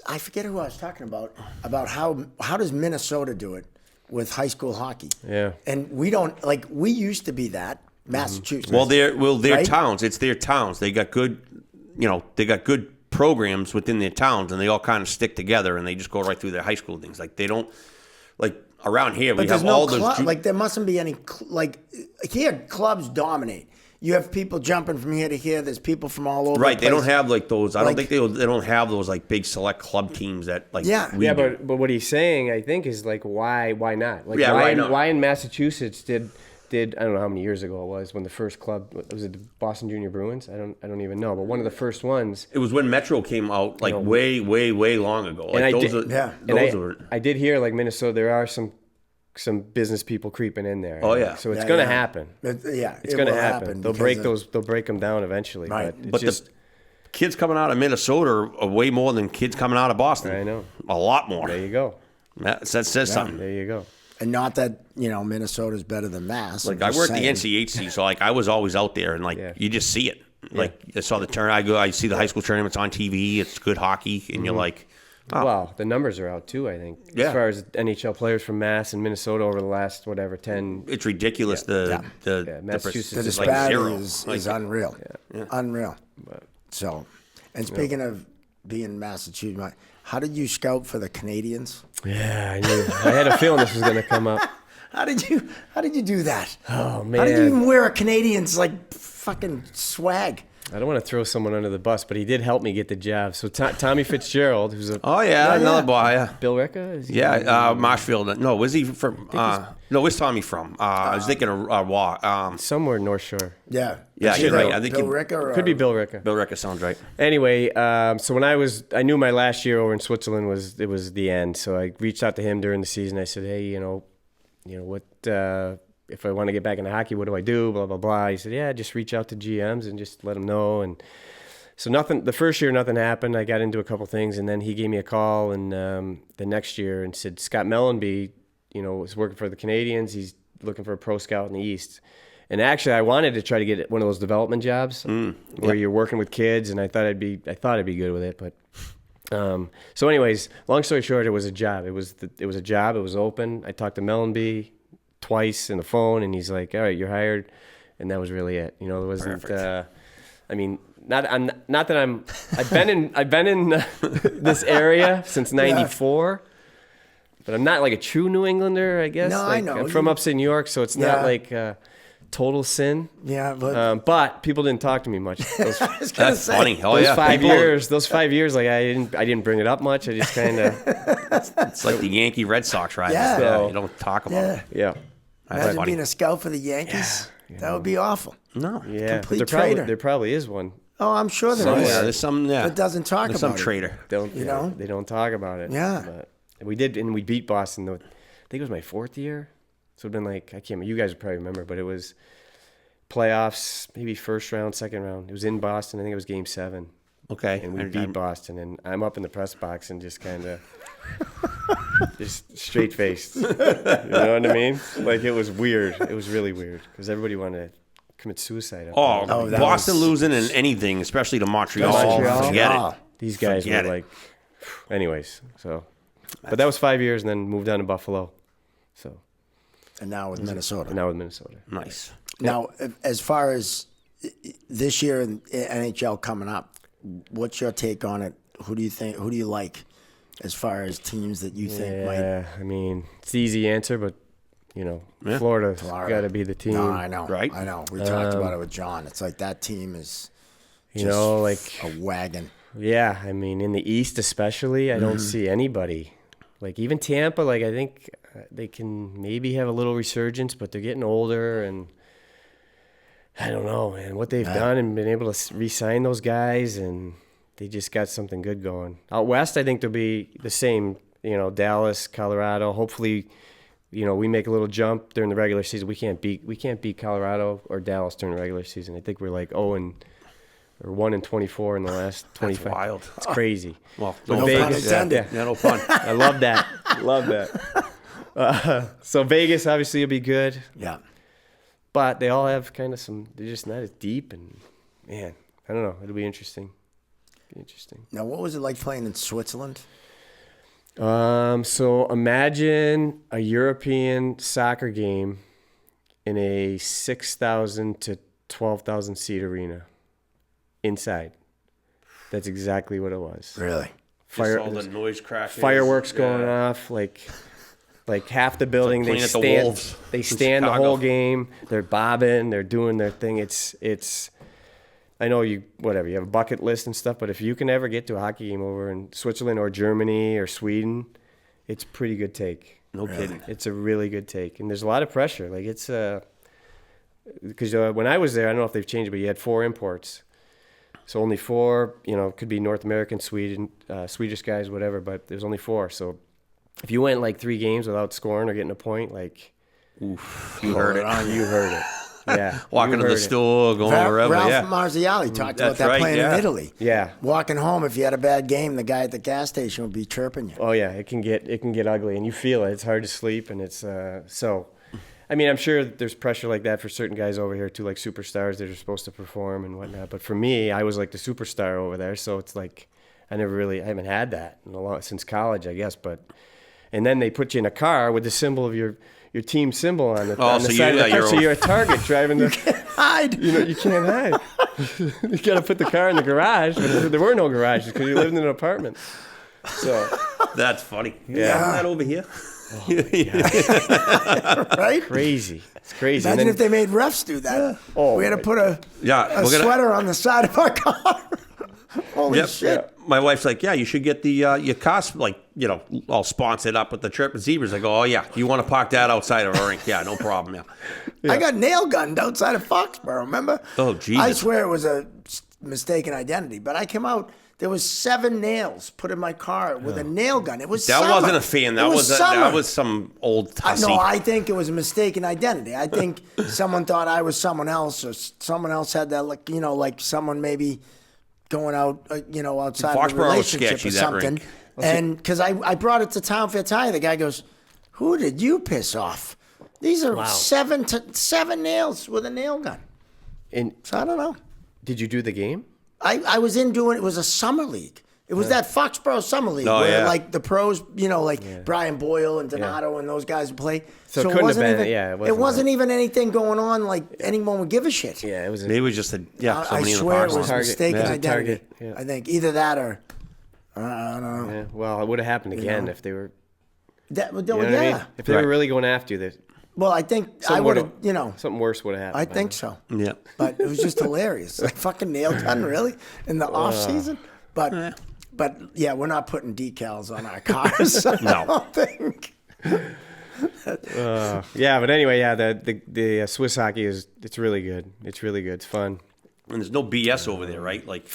I forget who I was talking about how does Minnesota do it with high school hockey? Yeah. And we don't we used to be that Massachusetts. Well, their Right? towns. It's their towns. They got good, they got good programs within their towns, and they all kind of stick together, and they just go right through their high school things. They don't around here. But We there's have no all those. club. There mustn't be any here. Clubs dominate. You have people jumping from here to here. There's people from all over. Right, the they don't place. have those. I don't think they don't have those big select club teams that Yeah. we Yeah, do. but what he's saying, I think, is why not? Yeah, why why not? why in Massachusetts did did, I don't know how many years ago it was, when the first club, was it the Boston Junior Bruins? I don't even know, but one of the first ones. It was when Metro came out, like way long ago. Like I did hear like Minnesota, there are some business people creeping in there. Oh yeah. So it's going to happen. It's going to happen. They'll break them down eventually. Right. But the kids coming out of Minnesota are way more than kids coming out of Boston. I know. A lot more. There you go. That says something. There you go. And not that, Minnesota's better than Mass. Like I worked the NCHC, so like I was always out there, and like you just see it. Like I saw the turn. I see the high school tournaments on TV. It's good hockey, and you're like, oh. Well, the numbers are out too, I think. As far as NHL players from Mass and Minnesota over the last 10. It's ridiculous. The Massachusetts the is disparity like zero. is unreal. Unreal. So, and speaking of being Massachusetts, how did you scout for the Canadians? Yeah, I knew. I had a feeling this was going to come up. How did you do that? Oh man! How did you even wear a Canadians like fucking swag? I don't want to throw someone under the bus, but he did help me get the job. So Tommy Fitzgerald, who's another boy. Yeah. Bill Recca? Marshfield. No, where's he from? Where's Tommy from? I was thinking of somewhere North Shore. Yeah. You're right. I think Bill Recca could be Bill Recca. Bill Recca sounds right. Anyway, so when I knew my last year over in Switzerland was the end. So I reached out to him during the season. I said, hey, what if I want to get back into hockey, what do I do? Blah, blah, blah. He said, yeah, just reach out to GMs and just let them know. And so the first year, nothing happened. I got into a couple things, and then he gave me a call and the next year and said, Scott Mellenby, was working for the Canadians. He's looking for a pro scout in the East. And actually, I wanted to try to get one of those development jobs where you're working with kids, and I thought I'd be good with it. But so anyways, long story short, it was a job. It was a job. It was open. I talked to Mellenby twice in the phone, and he's like, all right, you're hired. And that was really it. There wasn't, I've been in this area since 94, but I'm not like a true New Englander, I guess. No, I know. I'm from upstate New York, so it's not like total sin. Yeah, but people didn't talk to me much. That's funny. Oh, those 5 years, like I didn't bring it up much. I just kind of. It's like the Yankee Red Sox ride. Yeah. So, you don't talk about it. Yeah. Imagine being a scout for the Yankees. Yeah, that would be awful. No. Yeah. Complete traitor. There probably is one. Oh, I'm sure there is. Yeah, there's some. Yeah. That doesn't talk there's about some traitor. They don't talk about it. Yeah. But we did, and we beat Boston. I think it was my 4th year. So it'd been like, I can't remember. You guys would probably remember, but it was playoffs, maybe first round, second round. It was in Boston. I think it was Game 7. Okay. And we beat Boston, and I'm up in the press box and just kind of just straight faced. You know what I mean? Like it was weird. It was really weird because everybody wanted to commit suicide. Boston losing in anything, especially to Montreal. Forget it. These guys were like, anyways. So, but that was 5 years, and then moved down to Buffalo. So. And now with Minnesota. Nice. Now, as far as this year in NHL coming up, what's your take on it? Who do you like as far as teams that you think might? Yeah, I mean, it's the easy answer, but, Florida's got to be the team. No, I know. Right? I know. We talked about it with John. It's like that team is just a wagon. Yeah, I mean, in the East especially, I don't see anybody. Like, even Tampa, like, I think they can maybe have a little resurgence, but they're getting older, and I don't know, man, what they've done and been able to re-sign those guys, and they just got something good going. Out West, I think they'll be the same, Dallas, Colorado. Hopefully, we make a little jump during the regular season. We can't beat Colorado or Dallas during the regular season. I think we're like 1-24 in the last 25. That's wild. It's crazy. Well, no pun intended. Yeah, no pun. I love that. So Vegas obviously will be good. Yeah. But they all have kind of they're just not as deep, and man, I don't know. It'll be interesting. Now, what was it like playing in Switzerland? So imagine a European soccer game in a 6,000 to 12,000 seat arena inside. That's exactly what it was. Really? All the noise cracking. Fireworks going off, like half the building. Like they stand the whole game. They're bobbing. They're doing their thing. It's. I know you have a bucket list and stuff, but if you can ever get to a hockey game over in Switzerland or Germany or Sweden, it's a pretty good take. No kidding. It's a really good take, and there's a lot of pressure. Like it's because when I was there, I don't know if they've changed, but you had 4 imports. So only 4, could be North American, Sweden, Swedish guys, whatever, but there's only 4. So if you went like 3 games without scoring or getting a point, like, oof, you heard it. You heard it. Yeah. Walking to the store, going wherever. Ralph Marziali talked about that playing in Italy. Yeah. Walking home, if you had a bad game, the guy at the gas station would be chirping you. Oh yeah, it can get ugly, and you feel it. It's hard to sleep, and it's so. I mean, I'm sure there's pressure like that for certain guys over here too, like superstars that are supposed to perform and whatnot. But for me, I was like the superstar over there, so it's like I haven't had that since college, I guess. And then they put you in a car with the symbol of your team symbol on the side of the car, so you're a target driving the. You can't hide. You can't hide. You got to put the car in the garage, but there were no garages because you lived in an apartment. So that's funny. Yeah, that over here. Oh, right? Crazy. It's crazy. Imagine if they made refs do that. We had to put a sweater on the side of our car. Holy shit. Yeah. My wife's like, yeah, you should get the your car, all sponsored up with the Chirping Zebras. I go, oh, yeah, you want to park that outside of our rink? Yeah, no problem, yeah. I got nail gunned outside of Foxborough, remember? Oh, Jesus. I swear it was a mistaken identity, but I came out, there was 7 nails put in my car with a nail gun. It was That wasn't a fan. That was some old hussy. No, I think it was a mistaken identity. I think someone thought I was someone else, or someone else had that, like someone maybe going out, outside of a relationship or something. And because I brought it to Town Fair Tire, the guy goes, "Who did you piss off? These are 7 nails with a nail gun." And so I don't know. Did you do the game? I was it was a summer league. It was that Foxborough Summer League where like the pros, Brian Boyle and Donato and those guys would play. So it wasn't even, it wasn't even anything going on like anyone would give a shit. Yeah, it was. Maybe it was just I swear it was a mistaken identity. Yeah. I think either that or I don't know. Yeah, well, it would have happened again if they were. That, you know what I mean? If they were really going after you, well, I think I would have, something worse would have happened. I think so. Yeah, but it was just hilarious. Like fucking nail gun, really, in the off season. But yeah, we're not putting decals on our cars. I don't think. But anyway, the Swiss hockey it's really good. It's really good. It's fun. And there's no BS over there, right? Like.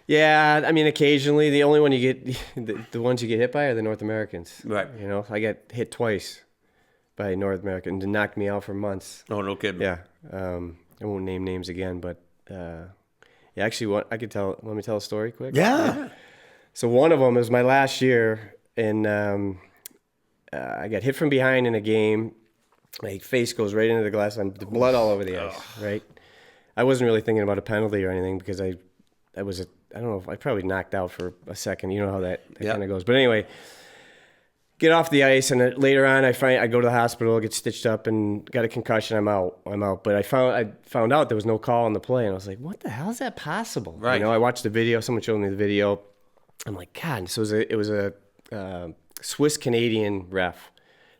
Yeah, I mean, occasionally the only one you get, the ones you get hit by are the North Americans. Right. I got hit twice by North Americans and knocked me out for months. Oh, no kidding. Yeah. I won't name names again, but actually, I could tell. Let me tell a story quick. Yeah. So one of them was my last year, and I got hit from behind in a game. My face goes right into the glass. I'm blood all over the ice. Right. I wasn't really thinking about a penalty or anything because I don't know, I probably knocked out for a second. You know how that kind of goes. But anyway, get off the ice, and later on, I go to the hospital, get stitched up, and got a concussion. I'm out. But I found out there was no call on the play, and I was like, "What the hell is that possible?" Right. I watched the video. Someone showed me the video. I'm like, God. So it was a Swiss Canadian ref.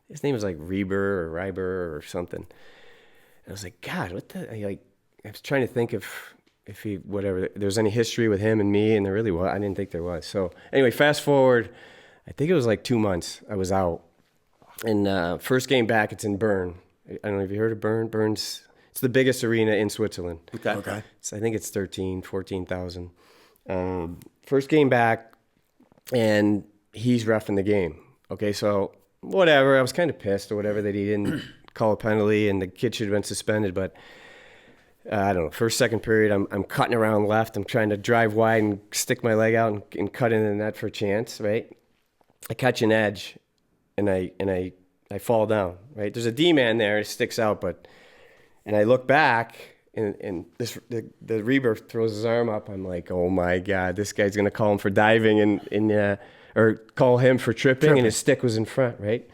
His name was like Reiber or something. And I was like, God, what the? I was trying to think if there was any history with him and me, and there really was. I didn't think there was. So anyway, fast forward, I think it was like 2 months I was out. And first game back, it's in Bern. I don't know if you heard of Bern. Bern's, it's the biggest arena in Switzerland. Okay. I think it's 14,000. First game back, and he's reffing the game. Okay, so whatever. I was kind of pissed or whatever that he didn't call a penalty, and the kid should have been suspended, but I don't know. First, second period, I'm cutting around left. I'm trying to drive wide and stick my leg out and cut into the net for a chance, right? I catch an edge, and I fall down, right? There's a D-man there. It sticks out, and I look back, and the Reber throws his arm up. I'm like, oh, my God, this guy's going to call him for diving or call him for tripping, and his stick was in front, right?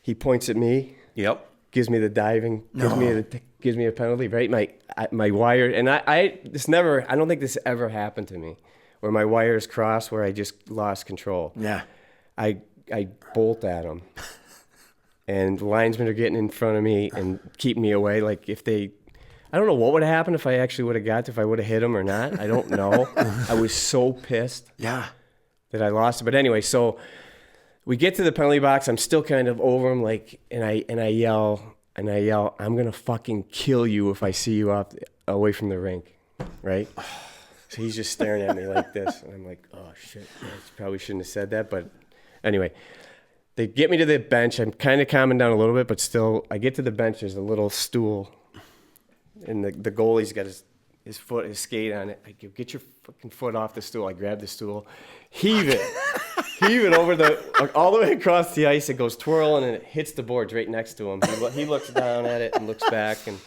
He points at me. Yep. Gives me the diving. Gives me a penalty, right? My wire, and I don't think this ever happened to me, where my wires cross, where I just lost control. Yeah. I bolt at him, and the linesmen are getting in front of me and keeping me away. Like I don't know what would have happened if I actually would have if I would have hit him or not. I don't know. I was so pissed. Yeah. That I lost it. But anyway, so we get to the penalty box. I'm still kind of over him, and I yell, and I yell, "I'm gonna fucking kill you if I see you away from the rink," right? So he's just staring at me like this, and I'm like, "Oh shit, I probably shouldn't have said that." But anyway, they get me to the bench. I'm kind of calming down a little bit, but still, I get to the bench. There's a little stool, and the goalie's got his foot, his skate on it. I go, "Get your fucking foot off the stool." I grab the stool, heave it over all the way across the ice. It goes twirling and it hits the boards right next to him. He looks down at it and looks back. And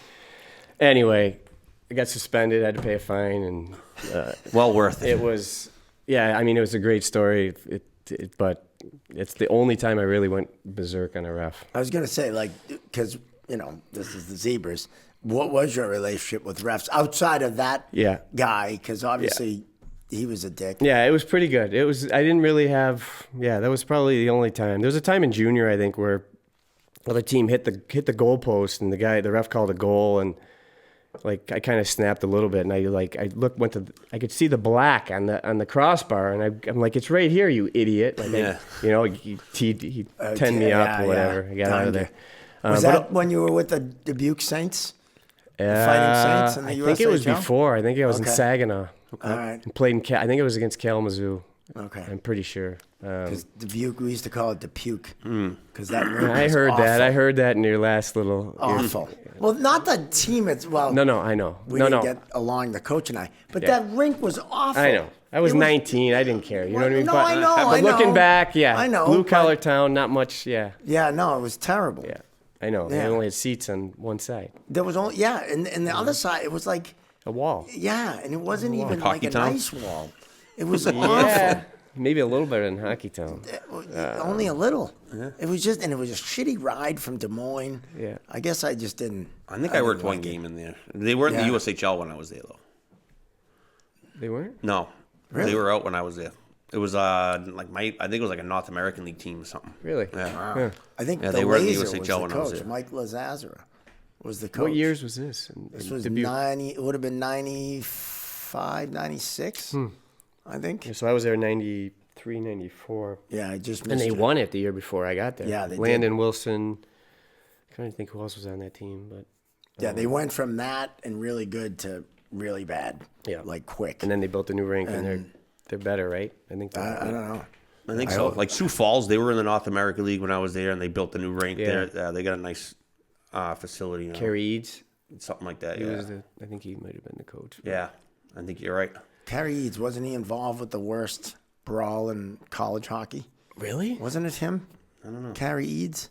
anyway, I got suspended. I had to pay a fine, and well worth it. It was, yeah. I mean, it was a great story. But it's the only time I really went berserk on a ref. I was gonna say, like, because this is the Zebras. What was your relationship with refs outside of that guy? Because obviously he was a dick. Yeah, it was pretty good. It was. I didn't really have. Yeah, that was probably the only time. There was a time in junior, I think, where other team hit the goal post, and the ref called a goal, and like I kind of snapped a little bit, and I could see the black on the crossbar, and I'm like, "It's right here, you idiot!" Like, he tenned me up or whatever. I got out of there. Was that when you were with the Dubuque Saints? The Fighting Saints in the USHL? I think it was before. I think I was in Saginaw. Okay. All right. And played in I think it was against Kalamazoo. Okay. I'm pretty sure. Because Dubuque, we used to call it Dupuke. Because that rink I was heard awful. that. I heard that in your last little. Awful. Well, not the team. No, I know. We didn't get along, the coach and I. But that rink was awful. I know. I was 19. I didn't care. You know what I mean? No, I know. But looking back, I know. Blue collar town, not much. Yeah. Yeah, no, it was terrible. Yeah. I know. They only had seats on one side. There was only and the other side it was like a wall. Yeah, and it wasn't even Hockey like a town? nice wall. It was Yeah, awful. maybe a little better than Hockey Town. Only a little. It was just, and it was a shitty ride from Des Moines. Yeah. I guess I just didn't. I think I worked one game in there. They weren't in the USHL when I was there, though. They weren't? No, Really? they were out when I was there. It was I think it was like a North American League team or something. Really? Yeah. Wow. Yeah. I think they the were in the Laser was USHL the when I was coach. there. Mike Lazazara was the coach. What years was this? This was Dubuque? 90. It would have been 95, 96, I think. Yeah, so I was there 93, 94. Yeah, I just missed And they it. won it the year before I got there. Yeah, they Landon Wilson. I'm trying to think who else was on that team, but Yeah, they went from that and really good to really bad. Yeah. Like quick. and then they built a new rink, and they're better, right? I think. I don't know. I think so. Like Sioux Falls, they were in the North American League when I was there, and they built a new rink there. They got a nice facility now. Kerry Eads. Something like that. He Yeah. was I think he might have been the coach. Yeah, I think you're right. Terry Eads, wasn't he involved with the worst brawl in college hockey? Really? Wasn't it him? I don't know. Terry Eads?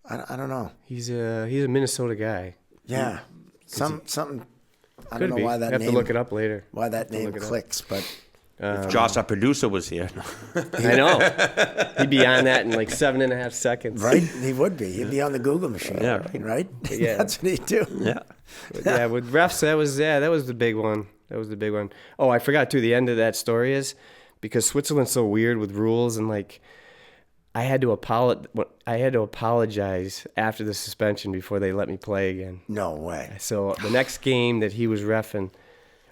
I don't know. He's a Minnesota guy. Yeah. Something. I Could don't know be. why that I have name. to look it up later. Why that name look it up. clicks, but If Josh, our producer, was here, I know. He'd be on that in like 7.5 seconds. right, he would be. He'd be on the Google machine. Yeah, right. Yeah. That's what he'd do. yeah, But yeah, with refs, that was the big one. That was the big one. Oh, I forgot too. The end of that story is because Switzerland's so weird with rules, and like I had to apologize after the suspension before they let me play again. No way. So the next game that he was reffing,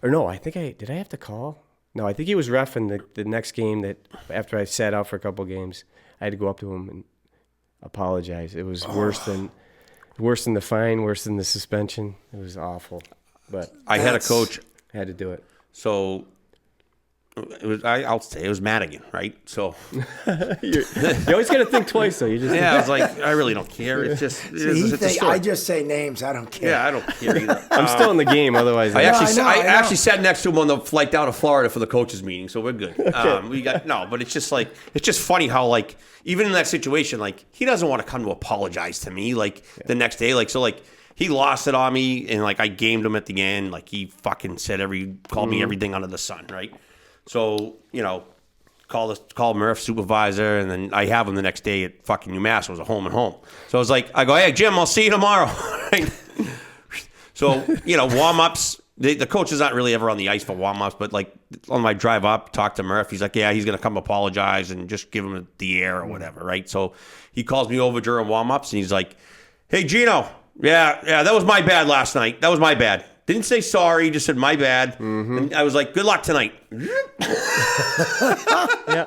or no, did I have to call? No, I think he was reffing the next game that after I sat out for a couple games, I had to go up to him and apologize. It was worse than the fine, worse than the suspension. It was awful, but I had a coach. I had to do it. So it was. I'll say it was Madigan, right? So You always got to think twice, though. You just yeah, I was like, I really don't care. It's just it's a story. I just say names. I don't care. Yeah, I don't care either. I'm still in the game. Otherwise, I I actually know. sat next to him on the flight down to Florida for the coaches meeting, so we're good. But it's just like it's just funny how like even in that situation, like he doesn't want to come to apologize to me like the next day, he lost it on me, and like I gamed him at the end, like he fucking called me everything under the sun, right? So call Murph supervisor, and then I have him the next day at fucking UMass. It was a home and home. So I was like, I go, hey Jim, I'll see you tomorrow. Right? So warm ups. The coach is not really ever on the ice for warm ups, but like on my drive up, talk to Murph. He's like, yeah, he's gonna come apologize and just give him the air or whatever, right? So he calls me over during warm ups, and he's like, hey Gino, yeah, that was my bad last night. That was my bad. Didn't say sorry, just said my bad. Mm-hmm. And I was like, good luck tonight. yeah,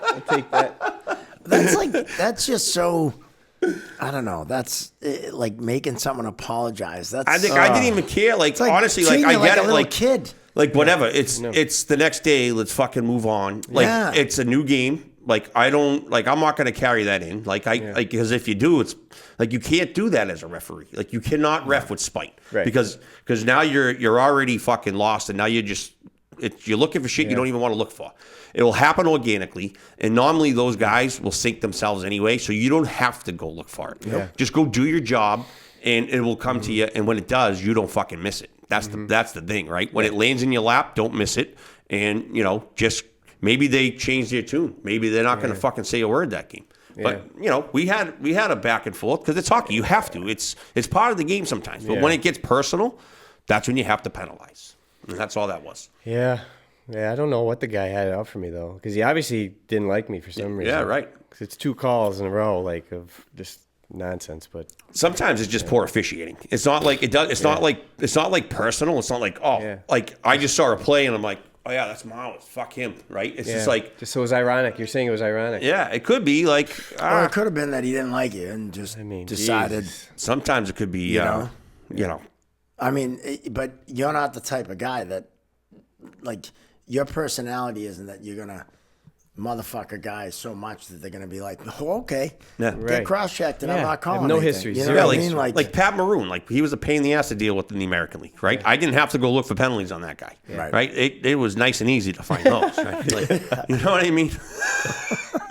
I'll take that. That's just so I don't know. That's like making someone apologize. That's. I think I didn't even care. Like honestly, like I get a it. little Like kid. Like whatever. It's the next day. Let's fucking move on. Like it's a new game. Like I'm not gonna carry that in. Like because if you do, it's like you can't do that as a referee. Like you cannot ref with spite. Right. Because now you're already fucking lost, and now you're looking for shit you don't even want to look for. It'll happen organically, and normally those guys will sink themselves anyway, so you don't have to go look for it. Yeah. Just go do your job, and it will come to you. And when it does, you don't fucking miss it. That's the thing, right? When it lands in your lap, don't miss it. And just maybe they change their tune. Maybe they're not going to fucking say a word that game. But we had a back and forth because it's hockey. You have to. It's part of the game sometimes. But when it gets personal, that's when you have to penalize. And that's all that was. Yeah. Yeah, I don't know what the guy had out for me, though, because he obviously didn't like me for some reason. Yeah, right. 'Cause it's 2 calls in a row, like, of just nonsense. But sometimes it's just poor officiating. It's not like it does. It's not like personal. It's not like like I just saw a play and I'm like, oh yeah, that's Mowers. Fuck him, right? It's just like so it was ironic. You're saying it was ironic. Yeah, it could be like. Or it could have been that he didn't like you and just decided. Jesus. Sometimes it could be. You know. I mean, but you're not the type of guy that, like, your personality isn't that you're gonna motherfucker guys so much that they're gonna be like, oh, okay, get cross-checked and I'm not calling no anything. history. You know Zero. what I mean? Like Pat Maroon, like he was a pain in the ass to deal with in the American League, right? I didn't have to go look for penalties on that guy, right? It was nice and easy to find those, right? Like, you know what I mean?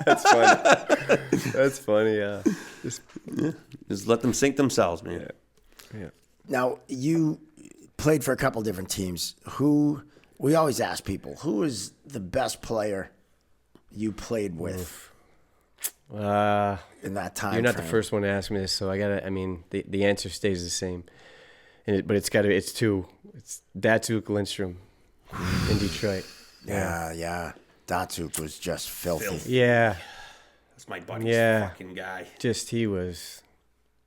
That's funny. That's funny, yeah. Just let them sink themselves, man. Yeah. Now, you played for a couple different teams. We always ask people, who is the best player you played with in that time? You're not the first one to ask me this, so the answer stays the same. But it's 2. It's Datsuk Lindstrom in Detroit. Yeah. Datsuk was just filthy. Yeah. That's my buddy's fucking guy. He was.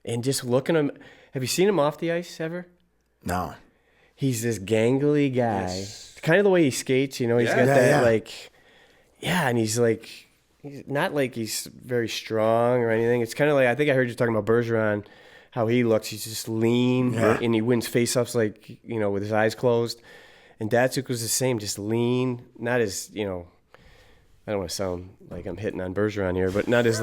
And just looking at him. Have you seen him off the ice ever? No. He's this gangly guy. Kind of the way he skates, he's got that and he's not like he's very strong or anything. It's kind of like, I think I heard you talking about Bergeron, how he looks. He's just lean and he wins faceoffs with his eyes closed. And Datsuk was the same, just lean, not as, I don't want to sound like I'm hitting on Bergeron here, but not as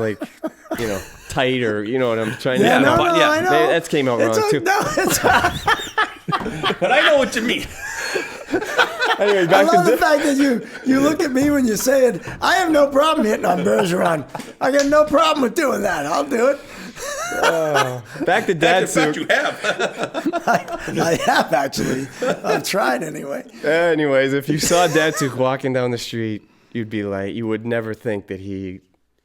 tight or, what I'm trying to I know. That came out wrong too. No, it's But I know what you mean. Anyway, I love the fact that you look at me when you say it. I have no problem hitting on Bergeron. I got no problem with doing that. I'll do it. Back to Datsuk. You have. I have actually. I've tried anyway. Anyways, if you saw Datsuk walking down the street, you'd be like, you would never think that he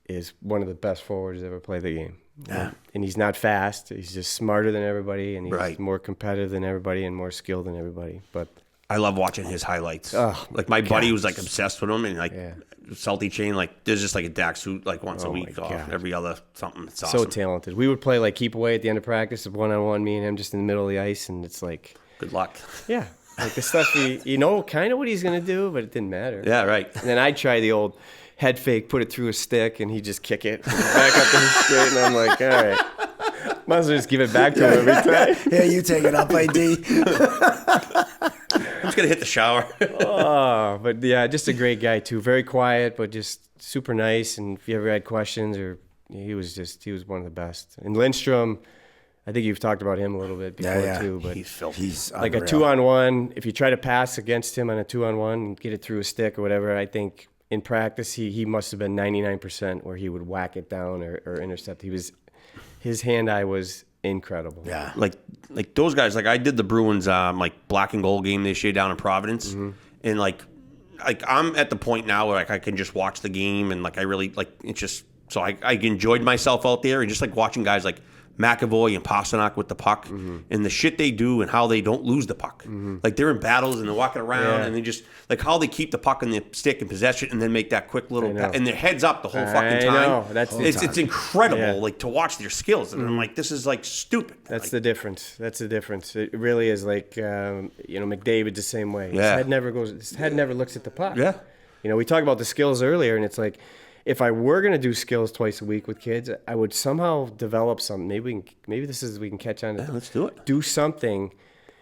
is one of the best forwards to ever play the game. Yeah. And he's not fast. He's just smarter than everybody, and he's Right. more competitive than everybody and more skilled than everybody. But I love watching his highlights. Oh, like my buddy was like obsessed with him, and Salty Chain, like there's just like a Dak suit like once a week off every other something. It's awesome. so talented. We would play like keep away at the end of practice, one-on-one, me and him just in the middle of the ice, and it's like, Good luck. yeah, like the stuff you know kind of what he's gonna do, but it didn't matter. Yeah, right. And then I'd try the old head fake, put it through a stick, and he'd just kick it back up to his straight, and I'm like, all right, might as well just give it back to him every time. Here, you take it up, AD. I'm just gonna hit the shower. Oh, but yeah, just a great guy too. Very quiet, but just super nice. And if you ever had questions, or he was one of the best. And Lindstrom, I think you've talked about him a little bit before too. But He's filthy. He's like unreal. a 2-on-1. If you try to pass against him on a 2-on-1 and get it through a stick or whatever, I think in practice he must have been 99% where he would whack it down or intercept. His hand-eye was incredible. Yeah. Like those guys. Like I did the Bruins like black and gold game this year down in Providence, and like I'm at the point now where like I can just watch the game, and like I really like it's just so I enjoyed myself out there, and just like watching guys like McAvoy and Pasternak with the puck, and the shit they do and how they don't lose the puck. Like they're in battles and they're walking around and they just like how they keep the puck in the stick and possession and then make that quick little and their heads up the whole fucking time. I know. It's incredible like to watch their skills, and I'm like, this is like stupid. That's like, the difference. That's the difference. It really is like McDavid the same way. Yeah. His head never looks at the puck. Yeah. We talked about the skills earlier, and it's like if I were gonna do skills twice a week with kids, I would somehow develop something. Maybe we can catch on. Let's do it. Do something.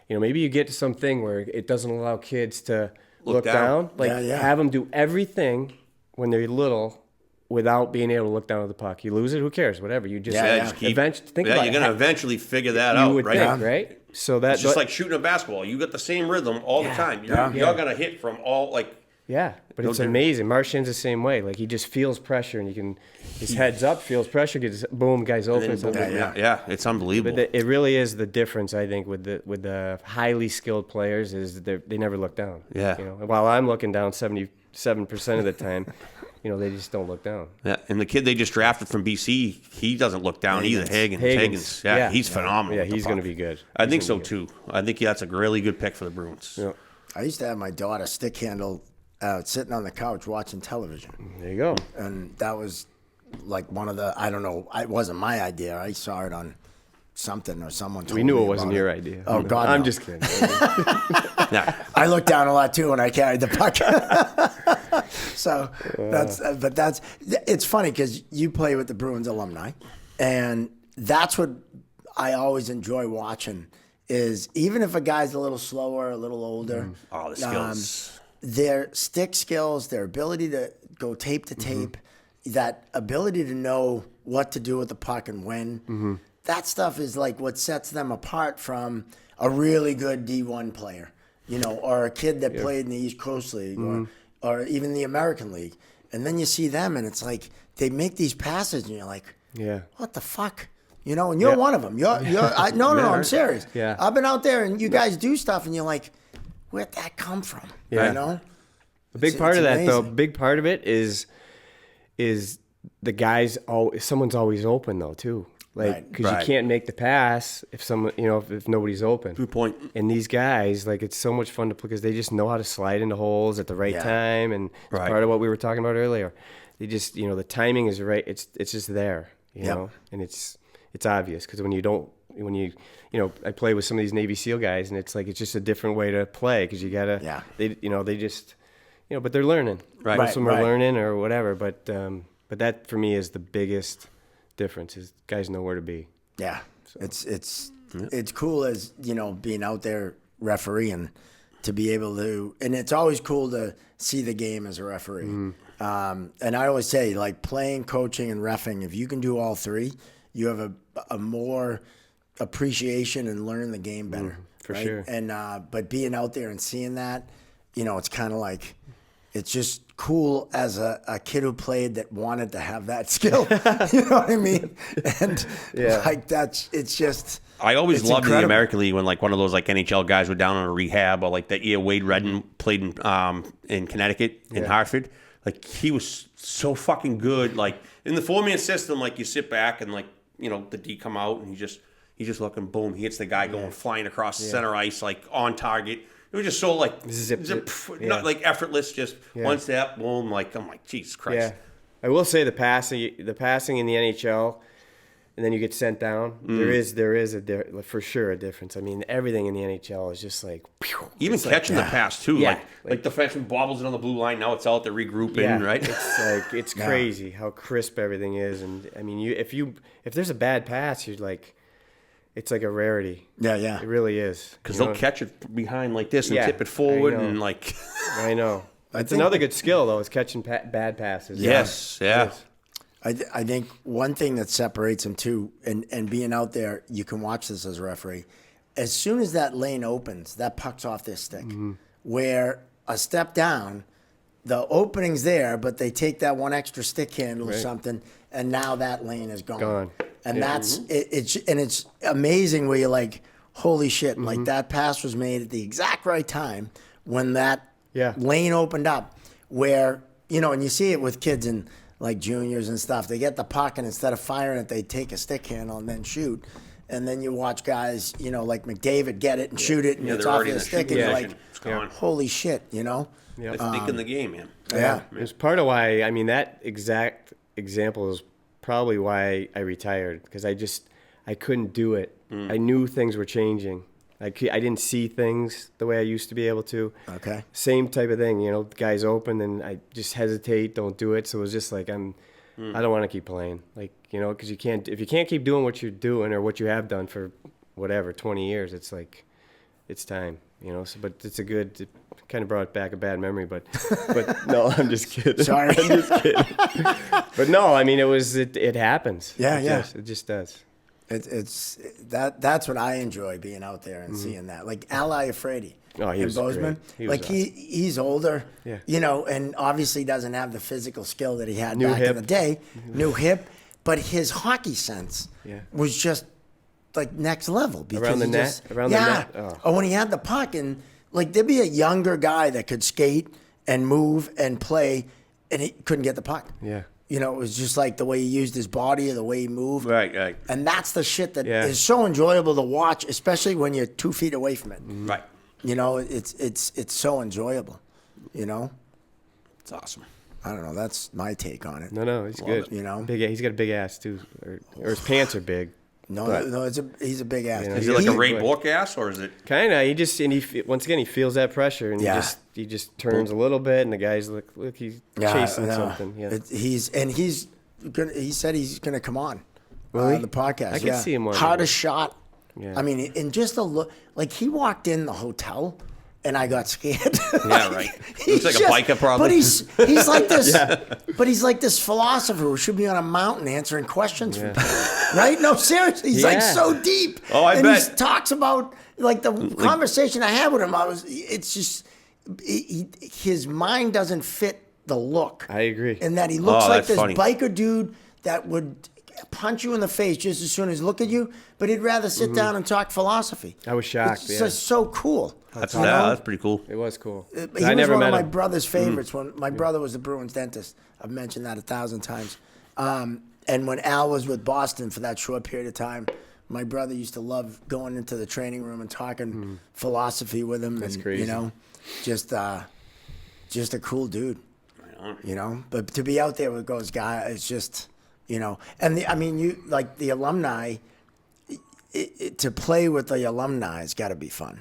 Maybe you get to something where it doesn't allow kids to look down. Like have them do everything when they're little without being able to look down at the puck. You lose it, who cares? Whatever. You just think about you're gonna eventually figure that you out, would right? think, right? So it's just like shooting a basketball. You got the same rhythm all the time. You're gonna hit from all like. Yeah, but it's amazing. Marchand's the same way. Like he just feels pressure, and his head's up, feels pressure, gets boom, guy's open. It's unbelievable. But it really is the difference, I think, with the highly skilled players is they never look down. Yeah. While I'm looking down 77% of the time, they just don't look down. Yeah, and the kid they just drafted from BC, he doesn't look down either. Higgins. Yeah, he's phenomenal. Yeah, he's going to be good. I think so too. I think that's a really good pick for the Bruins. Yeah. I used to have my daughter stick handle sitting on the couch watching television. There you go. And that was like one of the, I don't know, it wasn't my idea. I saw it on something or someone told me. We knew it wasn't your idea. Oh, God, I'm no. just kidding. I looked down a lot too when I carried the puck. So it's funny because you play with the Bruins alumni, and that's what I always enjoy watching is even if a guy's a little slower, a little older. The skills. Their stick skills, their ability to go tape to tape, that ability to know what to do with the puck and when, that stuff is like what sets them apart from a really good D1 player, or a kid that played in the East Coast League or even the American League. And then you see them and it's like they make these passes and you're like, what the fuck? And you're one of them. I'm serious. Yeah. I've been out there and you guys do stuff and you're like, where'd that come from? Yeah. A big part of that, though, big part of it is the guys. Someone's always open though, too. Like because you can't make the pass if someone, if nobody's open. Good point. And these guys, like, it's so much fun to play because they just know how to slide into holes at the right time, and it's part of what we were talking about earlier. They just, the timing is right. It's just there, know, and it's obvious because when you I play with some of these Navy SEAL guys, and it's just a different way to play because you gotta, they just, but they're learning. Right. Most of them are learning or whatever. But that for me is the biggest difference is guys know where to be. Yeah, so. It's cool as being out there refereeing to be able to, and it's always cool to see the game as a referee. And I always say like playing, coaching, and reffing. If you can do all three, you have a more appreciation and learning the game better. For sure. And but being out there and seeing that, it's kind of like it's just cool as a kid who played that wanted to have that skill. You know what I mean? And it's just. I always loved in the American League when like one of those like NHL guys were down on a rehab, or like that year Wade Redden played in Connecticut in Hartford. Like he was so fucking good. Like in the 4-man system, like you sit back and like the D come out and he's just looking, boom, he hits the guy going flying across the center ice like on target. It was just so like not like effortless, just one step, boom. Like I'm like Jesus Christ. Yeah, I will say the passing in the NHL, and then you get sent down. There is for sure a difference. I mean, everything in the NHL is just like even catching the pass too. Yeah. Like the defenseman bobbles it on the blue line. Now it's out there regrouping, right? It's crazy how crisp everything is, and I mean, if there's a bad pass, you're like. It's like a rarity. Yeah. It really is. Because they'll catch it behind like this and tip it forward and like. I know. It's another good skill though. Is catching bad passes. Yes. Yeah. I think one thing that separates them too, and being out there, you can watch this as a referee. As soon as that lane opens, that puck's off their stick. Where a step down, the opening's there, but they take that one extra stick handle or something, and now that lane is gone. And that's it's amazing where you're like, holy shit! Like that pass was made at the exact right time when that lane opened up. Where and you see it with kids in like juniors and stuff. They get the puck and instead of firing it, they take a stick handle and then shoot. And then you watch guys, like McDavid get it and shoot it, and it's off their stick, and you're like, holy shit, It's thinking the game, man. Yeah. It's part of why. I mean, that exact example is probably why I retired because I couldn't do it. I knew things were changing, I didn't see things the way I used to be able to. Okay. Same type of thing, you know, the guy's open and I just hesitate, don't do it. So it was just like, I don't want to keep playing. Like, you know, because if you can't keep doing what you're doing or what you have done for whatever, 20 years, it's like, it's time, you know. So, but it kind of brought back a bad memory, but no, I'm just kidding. Sorry. I'm just kidding. But no, I mean, it happens. Yeah, It just does. That's what I enjoy, being out there and seeing that. Like Ally Afraidy He in was Bozeman. great. He was Like he's older, Yeah. you know, and obviously doesn't have the physical skill that he had New back hip. in the day. New hip, but his hockey sense was just like next level. Because Around the he net? just, Around the net? Oh, when he had the puck, and like there'd be a younger guy that could skate and move and play, and he couldn't get the puck. Yeah. You know, it was just like the way he used his body or the way he moved. Right. And that's the shit that Yeah. is so enjoyable to watch, especially when you're 2 feet away from it. Right. You know, it's so enjoyable. You know, It's awesome. I don't know. That's my take on it. No, he's good. You know, He's got a big ass too, or his pants are big. no, but- he's a big ass. You know, Is it like a Ray Bork ass, or is it? Kind of. Once again he feels that pressure and he just turns a little bit and the guy's look he's chasing something. Yeah. He said he's gonna come on Really? the podcast. I can see him on hardest shot. Yeah. I mean, in just a look, like he walked in the hotel. And I got scared. Yeah, right. Looks like a biker, probably. But he's like this. But he's like this philosopher who should be on a mountain answering questions from people, right? No, seriously, he's like so deep. Oh, I and bet. he talks about like the conversation I had with him. It's just his mind doesn't fit the look. I agree. And that he looks like that's this funny. biker dude that would punch you in the face just as soon as look at you, but he'd rather sit down and talk philosophy. I was shocked. It's just so cool. That's You know? that's pretty cool. It was cool. He I was never one met of my him. brother's favorites. When my brother was the Bruins dentist, I've mentioned that 1,000 times. And when Al was with Boston for that short period of time, my brother used to love going into the training room and talking philosophy with him. That's and, crazy. You know, just a cool dude. Right on. You know, but to be out there with those guys, it's just, you know, and you like the alumni. To play with the alumni has got to be fun.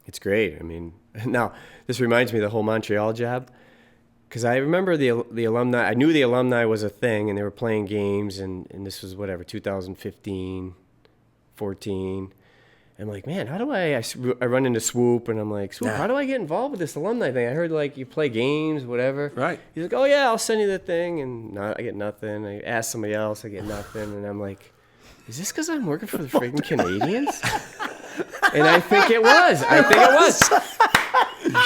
It's great. I mean, now this reminds me of the whole Montreal job, because I remember the alumni. I knew the alumni was a thing, and they were playing games, and this was 2015, 14. I'm like, man, how do I run into Swoop, and I'm like, Swoop, how do I get involved with this alumni thing? I heard like you play games, whatever. Right. He's like, oh yeah, I'll send you the thing, and I get nothing. I ask somebody else, I get nothing, and I'm like, is this because I'm working for the freaking Canadians? And I think it was.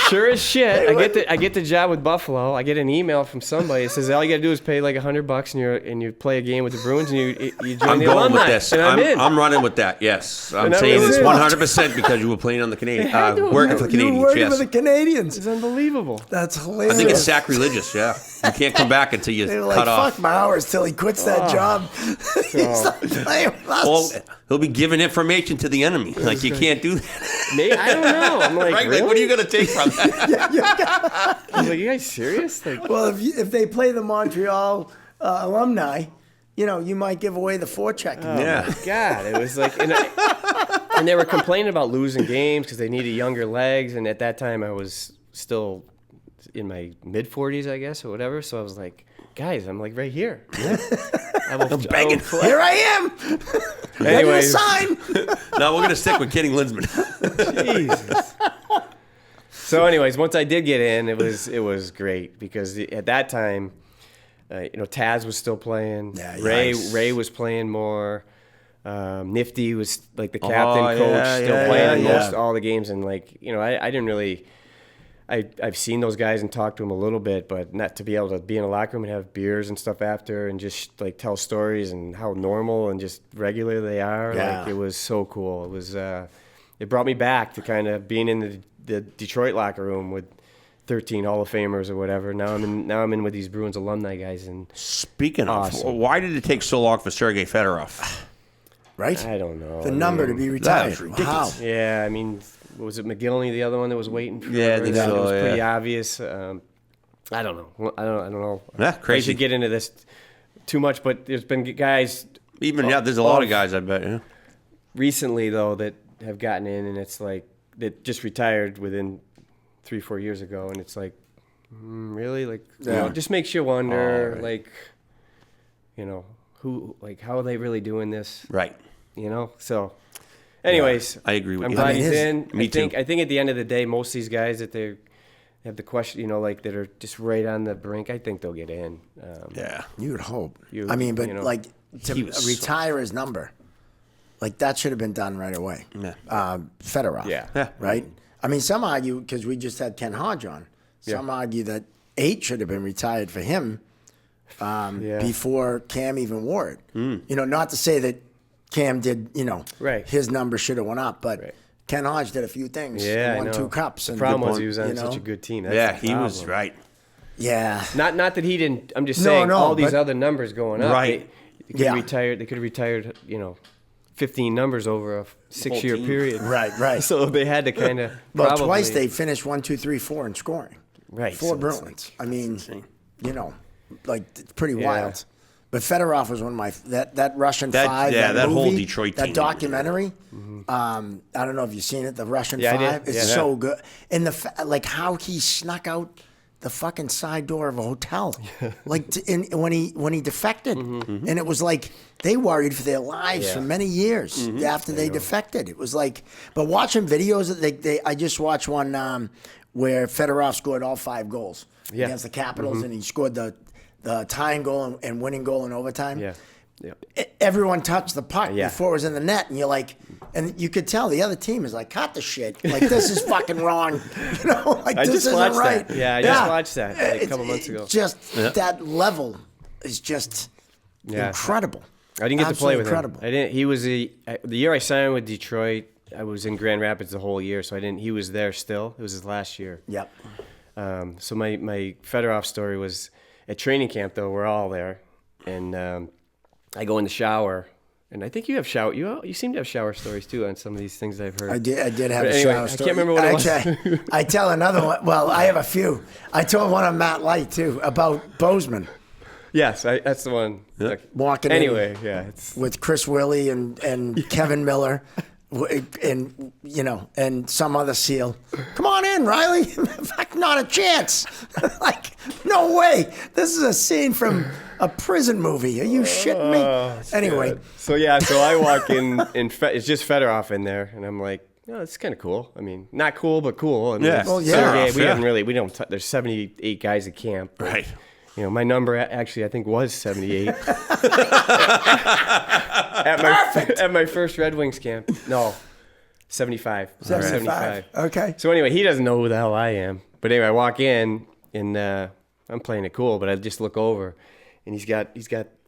Sure as shit. I get the job with Buffalo. I get an email from somebody. It says all you got to do is pay like $100 and you play a game with the Bruins and you join I'm the going alumni. with this. And I'm in. I'm running with that. Yes, I'm And I saying was this in. 100% because you were playing on the Canadian, had to have working been. for the You Canadians. were working Yes, for the Canadians. It's unbelievable. That's hilarious. I think it's sacrilegious. Yeah, you can't come back until you They were like, cut off. fuck Mowers till he quits that job. He's not playing with us. Well, he'll be giving information to the enemy. Like you can't do that. Maybe, I don't know. I'm like, Right? really? Like, what are you gonna take from that? I was like, you guys serious? Like, Well, if they play the Montreal alumni, you know, you might give away the forecheck. Yeah. God, it was like, and they were complaining about losing games because they needed younger legs, and at that time I was still in my mid 40s, I guess, or whatever. So I was like, guys, I'm like right here. I will begging. Here I am. Anyways, Sign. No, we're gonna stick with Kenny Linsman. Jesus. So, anyways, once I did get in, it was great because at that time, Taz was still playing. Yeah, Ray was playing more. Nifty was like the captain, coach, yeah, still yeah, playing yeah. most all the games, and like I didn't really. I've seen those guys and talked to them a little bit, but not to be able to be in a locker room and have beers and stuff after and just like tell stories and how normal and just regular they are. Yeah. Like it was so cool. It was it brought me back to kind of being in the Detroit locker room with 13 Hall of Famers or whatever. Now I'm in with these Bruins alumni guys, and Speaking of, Awesome. why did it take so long for Sergei Fedorov? Right? I don't know. The number to be retired. was ridiculous. Wow. Yeah, I mean, was it McGillney, the other one that was waiting for? Yeah, I think that? so, It was pretty yeah. obvious. I don't know. I don't know. Yeah, I crazy. should get into this too much, but there's been guys Even there's a lot of guys. I bet. Yeah. recently though that have gotten in, and it's like that just retired within 3-4 years ago, and it's like, really, like, you know, it just makes you wonder, like, you know, who, like, how are they really doing this? Right. You know, so. Anyways, I agree with I'm you. glad he's in. Me too. I think at the end of the day, most of these guys that they have the question, you know, like that are just right on the brink, I think they'll get in. You would hope. You know, like to retire his number, like that should have been done right away. Yeah. Fedorov. Yeah. Right. I mean, some argue because we just had Ken Hodge on. Some argue that 8 should have been retired for him before Cam even wore it. You know, not to say that Cam did, you know, his number should have went up, but Ken Hodge did a few things. Yeah, won 2 cups. The problem was he was on such a good team. That's he was right. Yeah. Not that he didn't. I'm just saying all these other numbers going up. Right. They could have retired, you know, 15 numbers over a 6-year period. Right. So they had to kind of. Well, twice they finished 1, 2, 3, 4 in scoring. Right. 4 Bruins. I mean, you know, like it's pretty wild. But Fedorov was one of my that Russian Five. That movie, whole Detroit team. That documentary. I don't know if you've seen it. The Russian Five. It's so good. And like how he snuck out the fucking side door of a hotel, like when he defected, and it was like they worried for their lives for many years after they defected. It was like, but watching videos, I just watched one where Fedorov scored all 5 goals against the Capitals, and he scored the tying goal and winning goal in overtime. Yeah. Everyone touched the puck before it was in the net, and you're like, and you could tell the other team is like, cut the shit. Like, this is fucking wrong. You know, like, this isn't right. I just watched that like a couple months ago. Just that level is just incredible. I didn't get to play with him. I didn't. He was the year I signed with Detroit. I was in Grand Rapids the whole year, so I didn't. He was there still. It was his last year. Yep. So my Fedorov story was at training camp, though. We're all there, and I go in the shower, and I think you have shower. You seem to have shower stories too on some of these things I've heard. I did have a shower story. I can't remember what it was. I tell another one. Well, I have a few. I told one on Matt Light too about Bozeman. Yes, that's the one. Yeah. Walking anyway, in with Chris Willey and Kevin Miller. And you know, and some other SEAL. Come on in, Riley. Fuck, not a chance. Like, no way. This is a scene from a prison movie. Are you shitting me? Anyway, good. So I walk in, it's just Fedorov in there, and I'm like, no, it's kind of cool. I mean, not cool, but cool. I mean, Sergey, we don't. There's 78 guys at camp. Right. You know, my number actually I think was 78 at my first Red Wings camp. No, 75. 75. Okay. So anyway, he doesn't know who the hell I am. But anyway, I walk in and I'm playing it cool, but I just look over, and he's got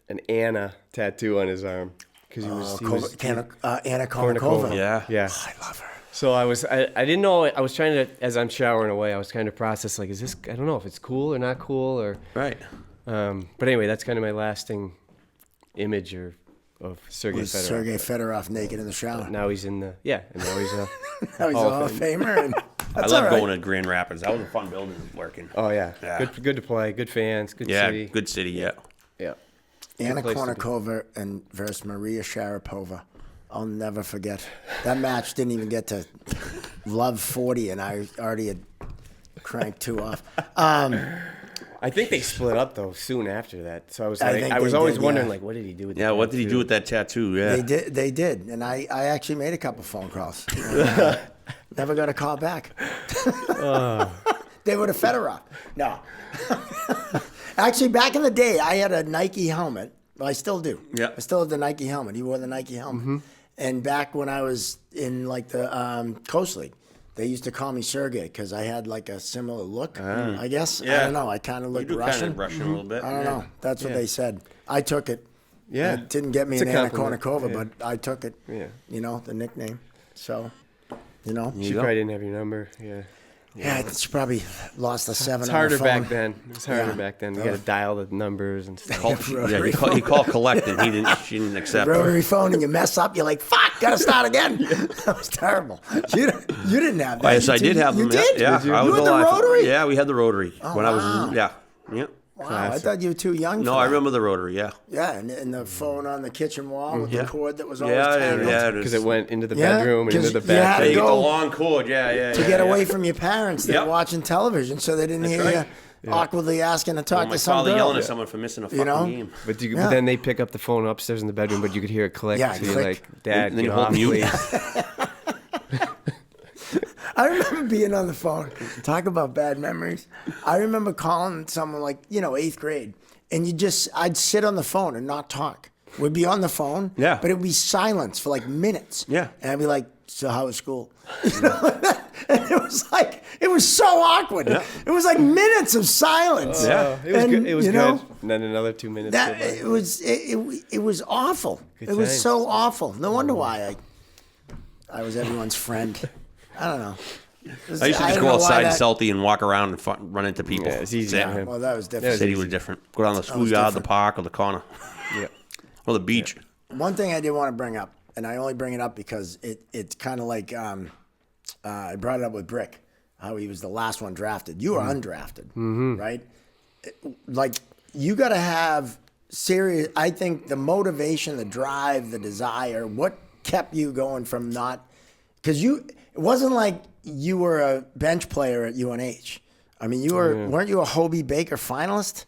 an Anna tattoo on his arm because he was Anna Kournikova. Yeah. Oh, I love her. So I didn't know. I was trying to, as I'm showering away, I was trying to process, like, is this, I don't know if it's cool or not cool or. Right. But anyway, that's kind of my lasting image of Sergey Fedorov. Sergey Fedorov naked in the shower. Now he's in the, and now he's a now he's a Hall of Famer. And I love going to Grand Rapids. That was a fun building working. Oh, yeah. Good to play. Good fans. Good city. Yeah, good city, yeah. Anna Kournikova versus Maria Sharapova. I'll never forget. That match didn't even get to Love 40, and I already had cranked 2 off. I think they split up, though, soon after that. So I was like, I was always wondering, like, what did he do with that? Yeah, what did he do with that tattoo? Yeah. They did. And I actually made a couple phone calls. Never got a call back. They were the Fedorov. No. Actually, back in the day, I had a Nike helmet. Well, I still do. Yeah. I still have the Nike helmet. He wore the Nike helmet. Mm-hmm. And back when I was in, like, the Coast League, they used to call me Sergey because I had, like, a similar look, I guess. Yeah. I don't know. I kind of looked Russian. Kind of Russian a little bit. I don't know. That's what they said. I took it. Yeah. It didn't get me an Anna Kournikova, but I took it. Yeah. You know, the nickname. So, you know. She probably didn't have your number. Yeah. Yeah, she probably lost the 7 It's on harder the phone. back then. It was harder back then. You got to dial the numbers and stuff. He called collect, and she didn't accept. Rotary phone, and you mess up. You're like, "Fuck, gotta start again." That was terrible. You didn't have that. Yes, I did have them. You did? Yeah, you I was had the alive. rotary? Yeah, we had the rotary Oh, when wow. I was. Yeah. Wow, Classic. I thought you were too young No, for I that. remember the rotary. Yeah. Yeah, and the phone on the kitchen wall with the cord that was always Yeah, tangled. yeah. Because it went into the Yeah, bedroom and into 'cause the you had bathroom. to You get the go long cord. Yeah. to get away from your parents. They're Yep. watching television, so they didn't hear right. you awkwardly asking to talk My to some father girl. yelling at someone for missing a fucking know? game. But, Yeah. but then they pick up the phone upstairs in the bedroom, but you could hear it click. Yeah, so you're click. like, Dad, And then get you hold off, mute. please. I remember being on the phone. Talk about bad memories. I remember calling someone like, 8th grade, and I'd sit on the phone and not talk. We'd be on the phone, Yeah. but it would be silence for like minutes. Yeah. And I'd be like, so how was school? And it was so awkward. Yeah. It was like minutes of silence. Yeah. It was And, good. It was you good. know, And then another 2 minutes. That go by. it was awful. Good It was times. so awful. No wonder why I was everyone's friend. I don't know. I used to just don't go know why outside in that- Salty and walk around and run into people. Yeah, it's easy That's for it. him. Well, that was different. City was different. Go down the was schoolyard, the different. park, or the corner, Yeah. or the beach. One thing I did want to bring up, and I only bring it up because it's kind of like I brought it up with Brick, how he was the last one drafted. You were undrafted, right? Like, you got to have serious, I think the motivation, the drive, the desire, what kept you going from not, because it wasn't like you were a bench player at UNH. I mean, weren't you a Hobie Baker finalist?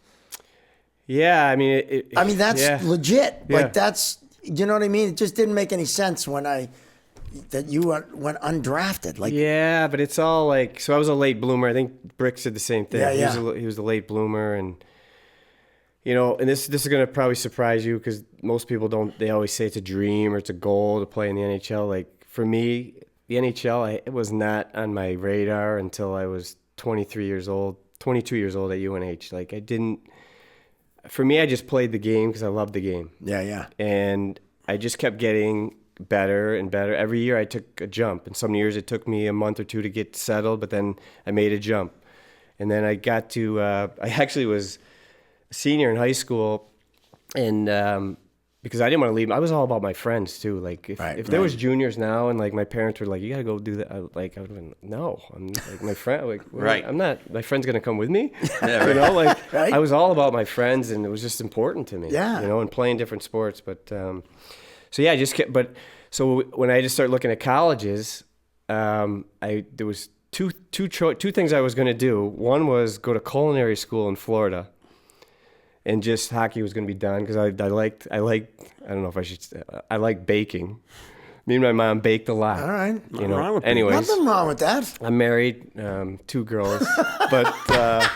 Yeah, I mean, That's yeah. legit. Yeah. Like, that's, you know what I mean? It just didn't make any sense that you went undrafted. Like, Yeah, but it's all like, so I was a late bloomer. I think Brick said the same thing. Yeah, He was a late bloomer, and and this is going to probably surprise you because most people don't. They always say it's a dream or it's a goal to play in the NHL. Like for me, the NHL, it was not on my radar until I was 22 years old at UNH. Like I didn't. For me, I just played the game because I loved the game. yeah. And I just kept getting better and better. Every year I took a jump. And some years it took me a month or two to get settled, but then I made a jump. And then I got to, I actually was a senior in high school, and because I didn't want to leave, I was all about my friends too. Like if there was juniors now and like my parents were like, you got to go do that. I would have been, no, I'm like my friend, like, Right. I'm not, my friend's going to come with me. Yeah, right. You know, like Right. I was all about my friends and it was just important to me. Yeah. And playing different sports. But, so yeah, I just kept, so when I just started looking at colleges, there was two things I was going to do. One was go to culinary school in Florida, and just hockey was going to be done because I don't know if I should. I like baking. Me and my mom baked a lot. All right. Nothing wrong with that. Anyways, Nothing wrong with that. I'm married, 2 girls, but.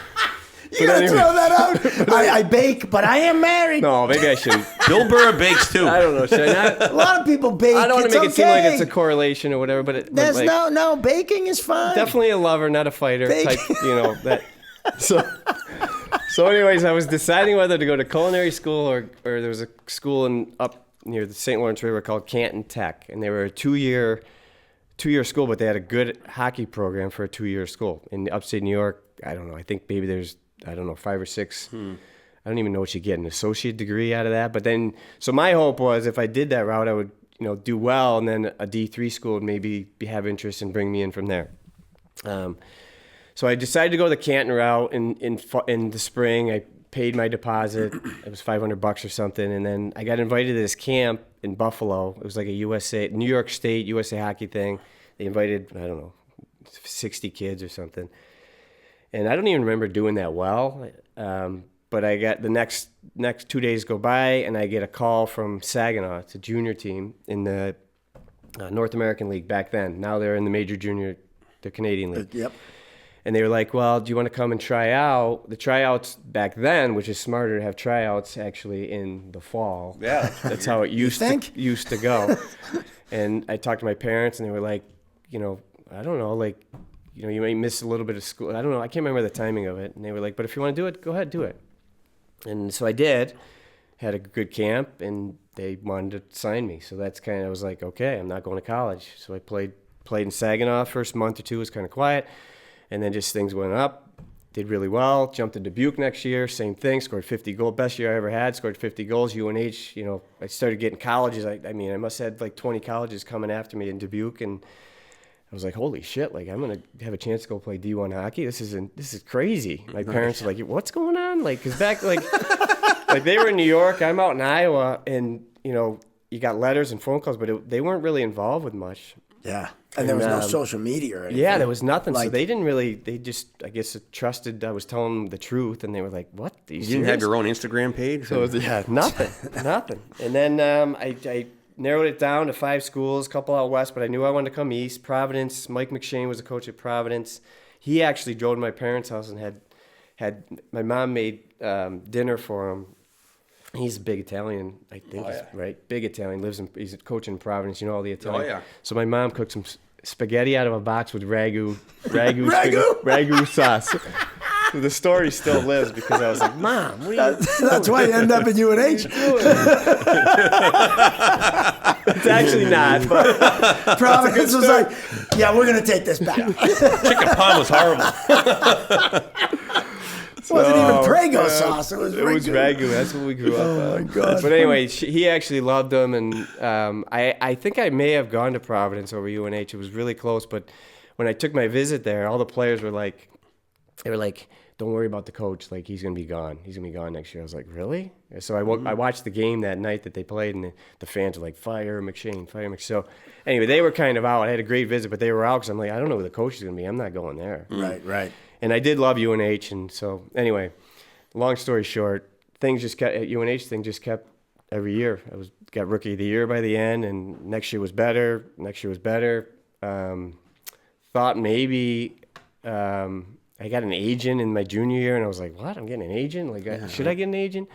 You gotta anyway. throw that out. I bake, but I am married. No, maybe I shouldn't. Bill Burr bakes too. I don't know. Should I not? A lot of people bake. I don't want It's to make it seem like okay. it's a correlation or whatever, but There's like, no baking is fine. definitely a lover, not a fighter Bake. type. That. So anyways, I was deciding whether to go to culinary school or there was a school up near the St. Lawrence River called Canton Tech, and they were a two-year school, but they had a good hockey program for a 2-year school in upstate New York. I don't know. I think maybe there's 5 or 6. I don't even know what you get, an associate degree out of that. But then, so my hope was if I did that route, I would, do well, and then a D3 school would maybe have interest and bring me in from there. So I decided to go the Canton route in the spring. I paid my deposit. It was $500 or something, and then I got invited to this camp in Buffalo. It was like a New York State USA hockey thing. They invited, 60 kids or something. And I don't even remember doing that well. But I got the next 2 days go by, and I get a call from Saginaw. It's a junior team in the North American League back then. Now they're in the major junior, the Canadian League. Yep. And they were like, well, do you want to come and try out? The tryouts back then, which is smarter to have tryouts actually in the fall. Yeah. That's how it used to go. And I talked to my parents, and they were like, I don't know, like, you might miss a little bit of school. I don't know. I can't remember the timing of it. And they were like, but if you want to do it, go ahead, do it. And so I did, had a good camp, and they wanted to sign me. So that's I was like, okay, I'm not going to college. So I played in Saginaw. First month or two was kind of quiet. And then just things went up, did really well. Jumped to Dubuque next year, same thing, scored 50 goals. Best year I ever had, scored 50 goals. UNH, I started getting colleges. I must have had like 20 colleges coming after me in Dubuque. And was like, holy shit, like I'm going to have a chance to go play D1 hockey. This is crazy. My parents were like, what's going on? Like, cause back, like, like they were in New York, I'm out in Iowa, and you know, you got letters and phone calls, but they weren't really involved with much. Yeah. And there was no social media or anything. Yeah, there was nothing. Like, so they just, I guess, trusted I was telling them the truth, and they were like, what? You didn't have your own Instagram page? So, nothing. And then I narrowed it down to 5 schools, a couple out west, but I knew I wanted to come east. Providence, Mike McShane was a coach at Providence. He actually drove to my parents' house and had my mom made dinner for him. He's a big Italian, I think, right? Big Italian. He's a coach in Providence. You know all the Italian. Oh, yeah. So my mom cooked some spaghetti out of a box with ragu sauce. The story still lives because I was like, Mom, what are you that's why you end up in UNH. It's actually not, but Providence was like, yeah, we're going to take this back. Chicken parm was horrible. It wasn't even Prego sauce. It was ragu. That's what we grew up on. Oh, my God. But anyway, he actually loved them, and I think I may have gone to Providence over UNH. It was really close, but when I took my visit there, all the players were like, don't worry about the coach. Like, he's going to be gone. He's going to be gone next year. I was like, really? So I watched the game that night that they played, and the fans were like, fire McShane, fire McShane. So anyway, they were kind of out. I had a great visit, but they were out because I'm like, I don't know who the coach is going to be. I'm not going there. Right. And I did love UNH, and so anyway, long story short, UNH thing just kept every year. Got rookie of the year by the end, and next year was better. Thought maybe I got an agent in my junior year, and I was like, what? I'm getting an agent? Like, should I get an agent?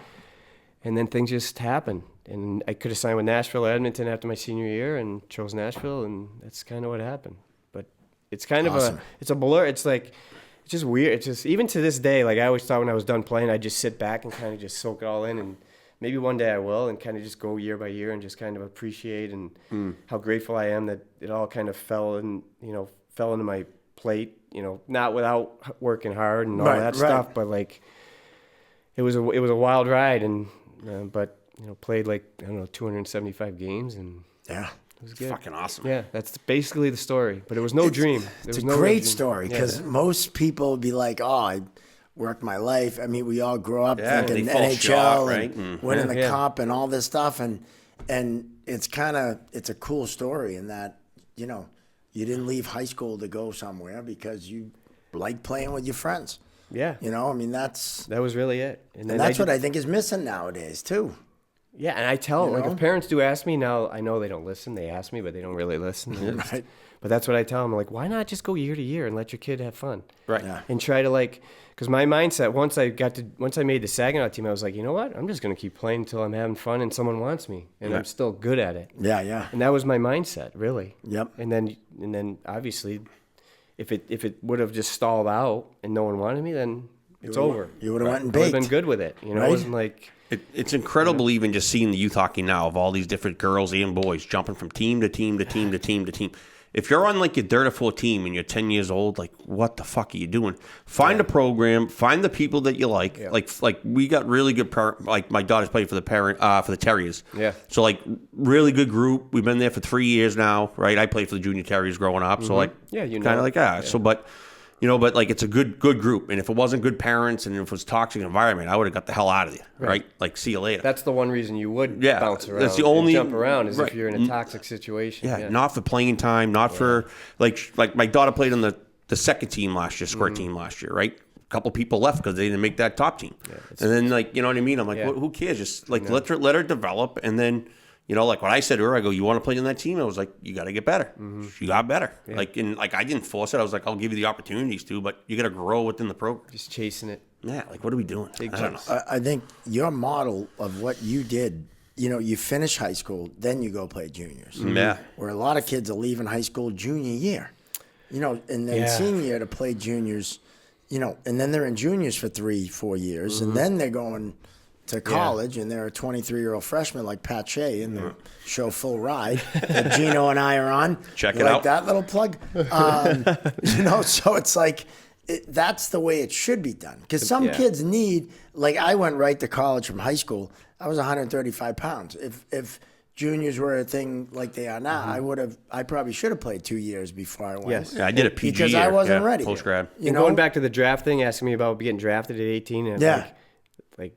And then things just happened, and I could have signed with Nashville or Edmonton after my senior year, and chose Nashville, and that's kind of what happened. But it's kind of it's a blur. It's like. It's just weird. It's just, even to this day, like I always thought when I was done playing, I'd just sit back and kind of just soak it all in, and maybe one day I will, and kind of just go year by year and just kind of appreciate and how grateful I am that it all kind of fell into my plate, not without working hard and all that stuff, but like it was a wild ride, and but played like, I don't know, 275 games, and yeah. It was good. Fucking awesome. Yeah, that's basically the story. But it was no dream. It's a great story because most people would be like, oh, I worked my life. I mean, we all grow up thinking NHL and winning the cup and all this stuff. And it's it's a cool story in that, you didn't leave high school to go somewhere because you like playing with your friends. Yeah. I mean, that was really it. And that's what I think is missing nowadays, too. Yeah, and I tell them, if parents do ask me, now I know they don't listen. They ask me, but they don't really listen. Right. But that's what I tell them. I'm like, why not just go year to year and let your kid have fun? Right. Yeah. And try to because my mindset, once I made the Saginaw team, I was like, you know what? I'm just going to keep playing until I'm having fun and someone wants me. And I'm still good at it. Yeah. And that was my mindset, really. Yep. And then obviously, if it would have just stalled out and no one wanted me, then it's over. You would have went and baked. I baked. would have been good with it. It wasn't like... It's incredible even just seeing the youth hockey now of all these different girls and boys jumping from team to team to team to team to team. If you're on like your third or fourth team and you're 10 years old, like what the fuck are you doing? Find a program, find the people that you like. Yeah. Like we got really good like my daughter's played for the Terriers. Yeah. So like really good group. We've been there for 3 years now, right? I played for the junior Terriers growing up, so like kind of like So but but like it's a good group, and if it wasn't good parents and if it was a toxic environment, I would have got the hell out of there, right? Like, see you later. That's the one reason you would bounce around. That's the only jump around is if you're in a toxic situation. Yeah, not for playing time, not for like my daughter played on the second team last year, square team last year, right? A couple people left because they didn't make that top team, and then like you know what I mean. I'm like, who cares? Just like let her develop, and then. Like what I said to her, I go, you want to play in that team? I was like, you got to get better. She got better. Yeah. I didn't force it. I was like, I'll give you the opportunities to, but you got to grow within the program. Just chasing it. Yeah, like what are we doing? I don't know. I think your model of what you did, you finish high school, then you go play juniors. Yeah. Where a lot of kids are leaving high school junior year, and then senior year to play juniors, and then they're in juniors for 3-4 years, and then they're going to college, and they're a 23-year-old freshman like Pat Shea in the show Full Ride that Gino and I are on. Check it out. That little plug. So it's like that's the way it should be done. Because some kids need, like I went right to college from high school. I was 135 pounds. If juniors were a thing like they are now, I probably should have played 2 years before I went. Yes. Yeah, I did a PG because year, I wasn't ready. Post grad. You And know, going back to the draft thing, asking me about getting drafted at 18. And like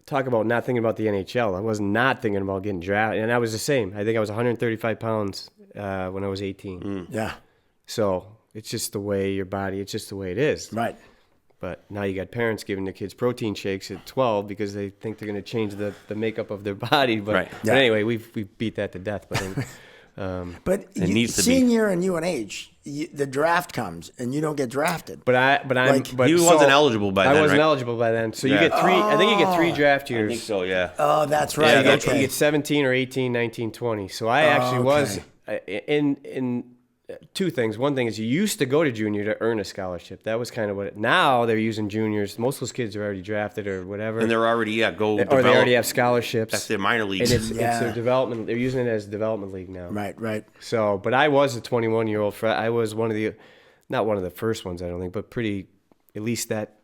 talk about not thinking about the NHL. I was not thinking about getting drafted, and I was the same. I think I was 135 pounds when I was 18. Yeah. So it's just the way your body. It's just the way it is. Right. But now you got parents giving their kids protein shakes at 12 because they think they're going to change the makeup of their body. But, Right. but anyway, we've beat that to death. But But It needs to be. senior and UNH, the draft comes and you don't get drafted. But He wasn't eligible by then, I wasn't right? eligible by then. So you Yeah. get three. I think you get 3 draft I years. think so, yeah. Oh, that's Yeah, right. that's You okay. get 17 or 18, 19, 20. So I actually was in 2 things. One thing is you used to go to junior to earn a scholarship. That was kind of what. Now they're using juniors. Most of those kids are already drafted or whatever, And they're already, or develop. they already have scholarships. That's their minor leagues. And it's Yeah. their development. They're using it as a development league now. Right. So, but I was a 21-year-old. I was one of the, not one of the first ones, I don't think, but pretty, at least that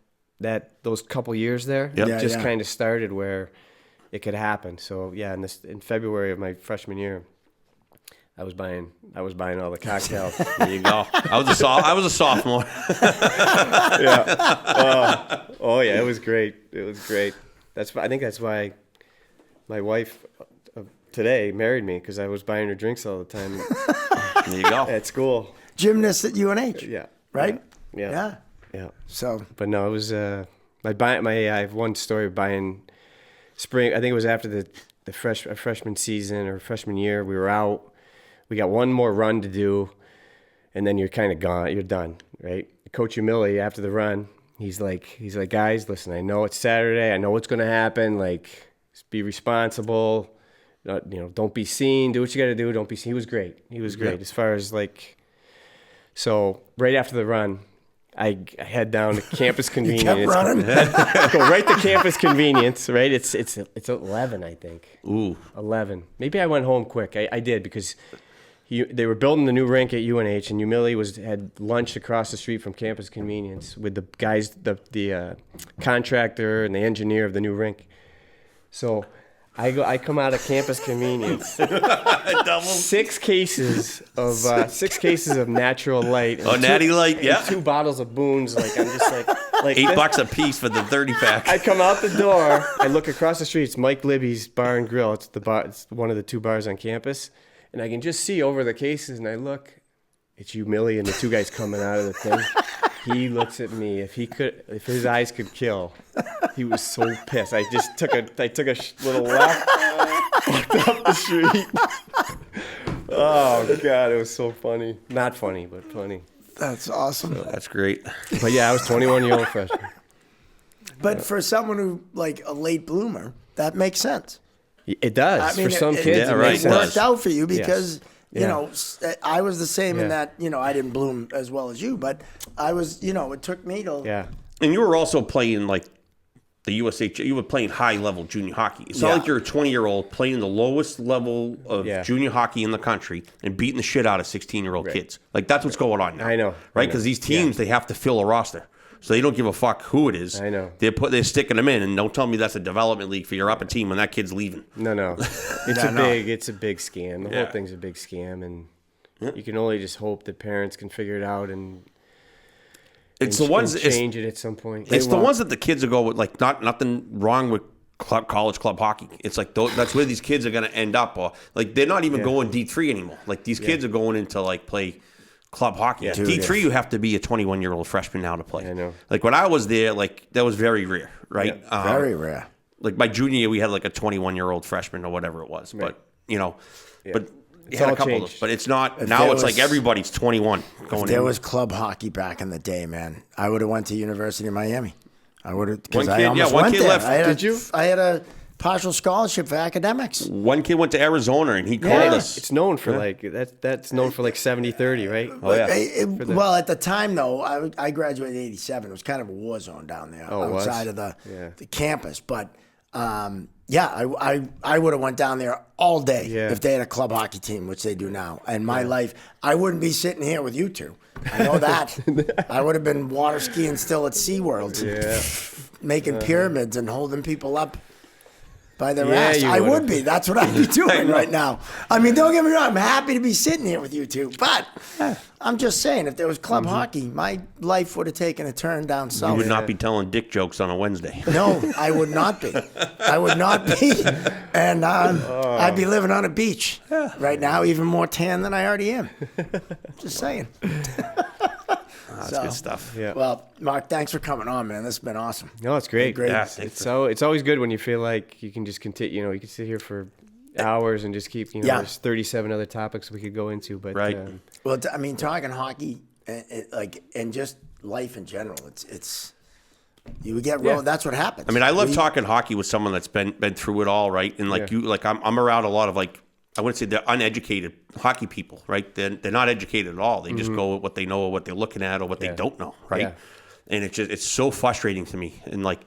those couple years there, Yep. Yeah, just yeah. kind of started where it could happen. So yeah, in February of my freshman year, I was buying all the cocktails. There you go. I was a sophomore. Oh yeah, it was great. It was great. I think that's why my wife today married me, because I was buying her drinks all the time There you go. at school. Gymnast at UNH. Yeah. Right? Yeah. So, But no, it was I have one story of buying spring. I think it was after the freshman season or freshman year. We were out. We got one more run to do, and then you're kind of gone. You're done, right? Coach Umili, after the run, he's like, guys, listen, I know it's Saturday. I know what's going to happen. Like, just be responsible. Don't be seen. Do what you got to do. Don't be seen. He was great. As far as like, so right after the run, I head down to Campus Convenience. kept running? Go right to Campus Convenience, right? It's 11, I think. Ooh. 11. Maybe I went home quick. I did, because they were building the new rink at UNH, and Umili had lunch across the street from Campus Convenience with the guys, the contractor and the engineer of the new rink. So I come out of Campus Convenience, 6 cases of Natural Light. And Natty Light, and yeah. 2 bottles of Boone's. Like, I'm just like $8 a piece for the 30-pack. I come out the door. I look across the street. It's Mike Libby's Bar and Grill. It's the bar. It's one of the 2 bars on campus, and I can just see over the cases. And I look. It's Umili and the 2 guys coming out of the thing. He looks at me. If his eyes could kill, he was so pissed. I took a little left, walked up the street. Oh God, it was so funny. Not funny, but funny. that's awesome. That's great. But yeah, I was 21-year-old freshman. But for someone who, like a late bloomer, that makes sense. It does. I mean, For some it kids, it right. makes It worked sense. out for you because, Yeah. you know, I was the same in Yeah. that, I didn't bloom as well as you, but I was, it took me to. Yeah. And you were also playing like the USH. You were playing high-level junior hockey. It's not Yeah. like you're a 20-year-old playing the lowest level of Yeah. junior hockey in the country and beating the shit out of 16-year-old kids. Like, that's what's going on now. I know. Right? Because these teams, they have to fill a roster. So they don't give a fuck who it is. I know. They're sticking them in, and don't tell me that's a development league for your upper team when that kid's leaving. No. It's a big scam. The whole thing's a big scam, and you can only just hope that parents can figure it out and It's the ones. change it at some point. It's the ones that the kids will go with. Like, nothing wrong with college club hockey. It's like that's where these kids are going to end up. Or like they're not even going D3 anymore. Like these kids are going into like play club hockey. Yeah. D3, you have to be a 21-year-old freshman now to play. I know. Like when I was there, like that was very rare, right? Yeah. Very rare. Like my junior year, we had like a 21-year-old freshman or whatever it was. Right. But but It's had a all couple of changed. those. But it's not If now. there It's like was- everybody's 21 going. There in. was club hockey back in the day, man. I would have went to University of Miami. I would have, because One I kid- almost one went kid there. left. Did you? I had a partial scholarship for academics. One kid went to Arizona and he called Yeah. us. It's known for that's known for like 70-30, right? Oh yeah. Well, at the time, though, I graduated in '87. It was kind of a war zone down there Oh, it was? outside of the Yeah. campus. But I would have went down there all day Yeah. if they had a club hockey team, which they do now. And my life, I wouldn't be sitting here with you 2. I know that. I would have been water skiing still at SeaWorld, making pyramids and holding people up. by their Yeah, ass. you I would've. would be. That's what I'd be doing right now. I mean, don't get me wrong. I'm happy to be sitting here with you two, but I'm just saying, if there was club hockey, my life would have taken a turn down south. You would not be telling dick jokes on a Wednesday. No, I would not be. I would not be. And I'd be living on a beach right now, even more tan than I already am. Just saying. That's good stuff. Yeah. Well, Mark, thanks for coming on, man. This has been awesome. No, it's great. Great. Yeah, It's always good when you feel like you can just continue. You can sit here for hours and just keep. Yeah. There's 37 other topics we could go into, but Right. Well, I mean, talking hockey, and just life in general, it's you would get rolled. That's what happens. I mean, I love talking hockey with someone that's been through it all, right? And like I'm around a lot of like, I wouldn't say they're uneducated hockey people, right? They're not educated at all. They just go with what they know or what they're looking at or what they don't know, right? Yeah. And it's so frustrating to me. And like,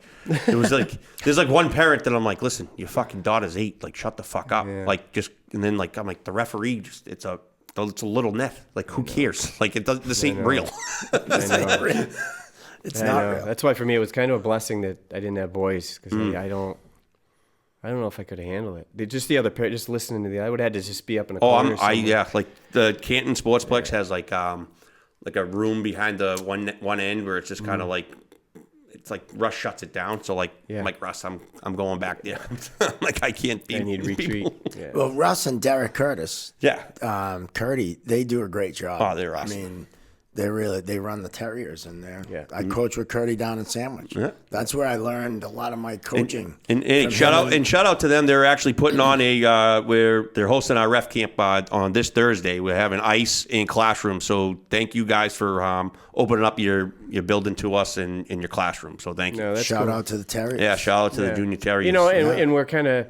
it was like, there's like one parent that I'm like, listen, your fucking daughter's 8, like shut the fuck up. Yeah. Like and then like, I'm like, the referee, it's a little net. Like, who cares? Like, this ain't real. It's not real. It's not real. That's why for me it was kind of a blessing that I didn't have boys because I don't know if I could have handled it. Just the other pair, just listening to I would have had to just be up in a corner. Like the Canton Sportsplex has like a room behind the one end where it's just kind of like, it's like Russ shuts it down. So like, I'm like, Russ, I'm going back there. Like, I can't be. I need retreat. Yeah. Well, Russ and Derek Curtis, Yeah. Curdy, they do a great job. Oh, they're awesome. I mean, they run the Terriers in there. Yeah. I coach with Curdy down in Sandwich. Yeah. That's where I learned a lot of my coaching. And shout out to them. They're actually putting on where they're hosting our ref camp on this Thursday. We're having ice in classroom. So thank you guys for opening up your building to us in your classroom. So thank you. No, that's Shout cool. out to the Terriers. Yeah, shout out to the junior Terriers. And we're kind of,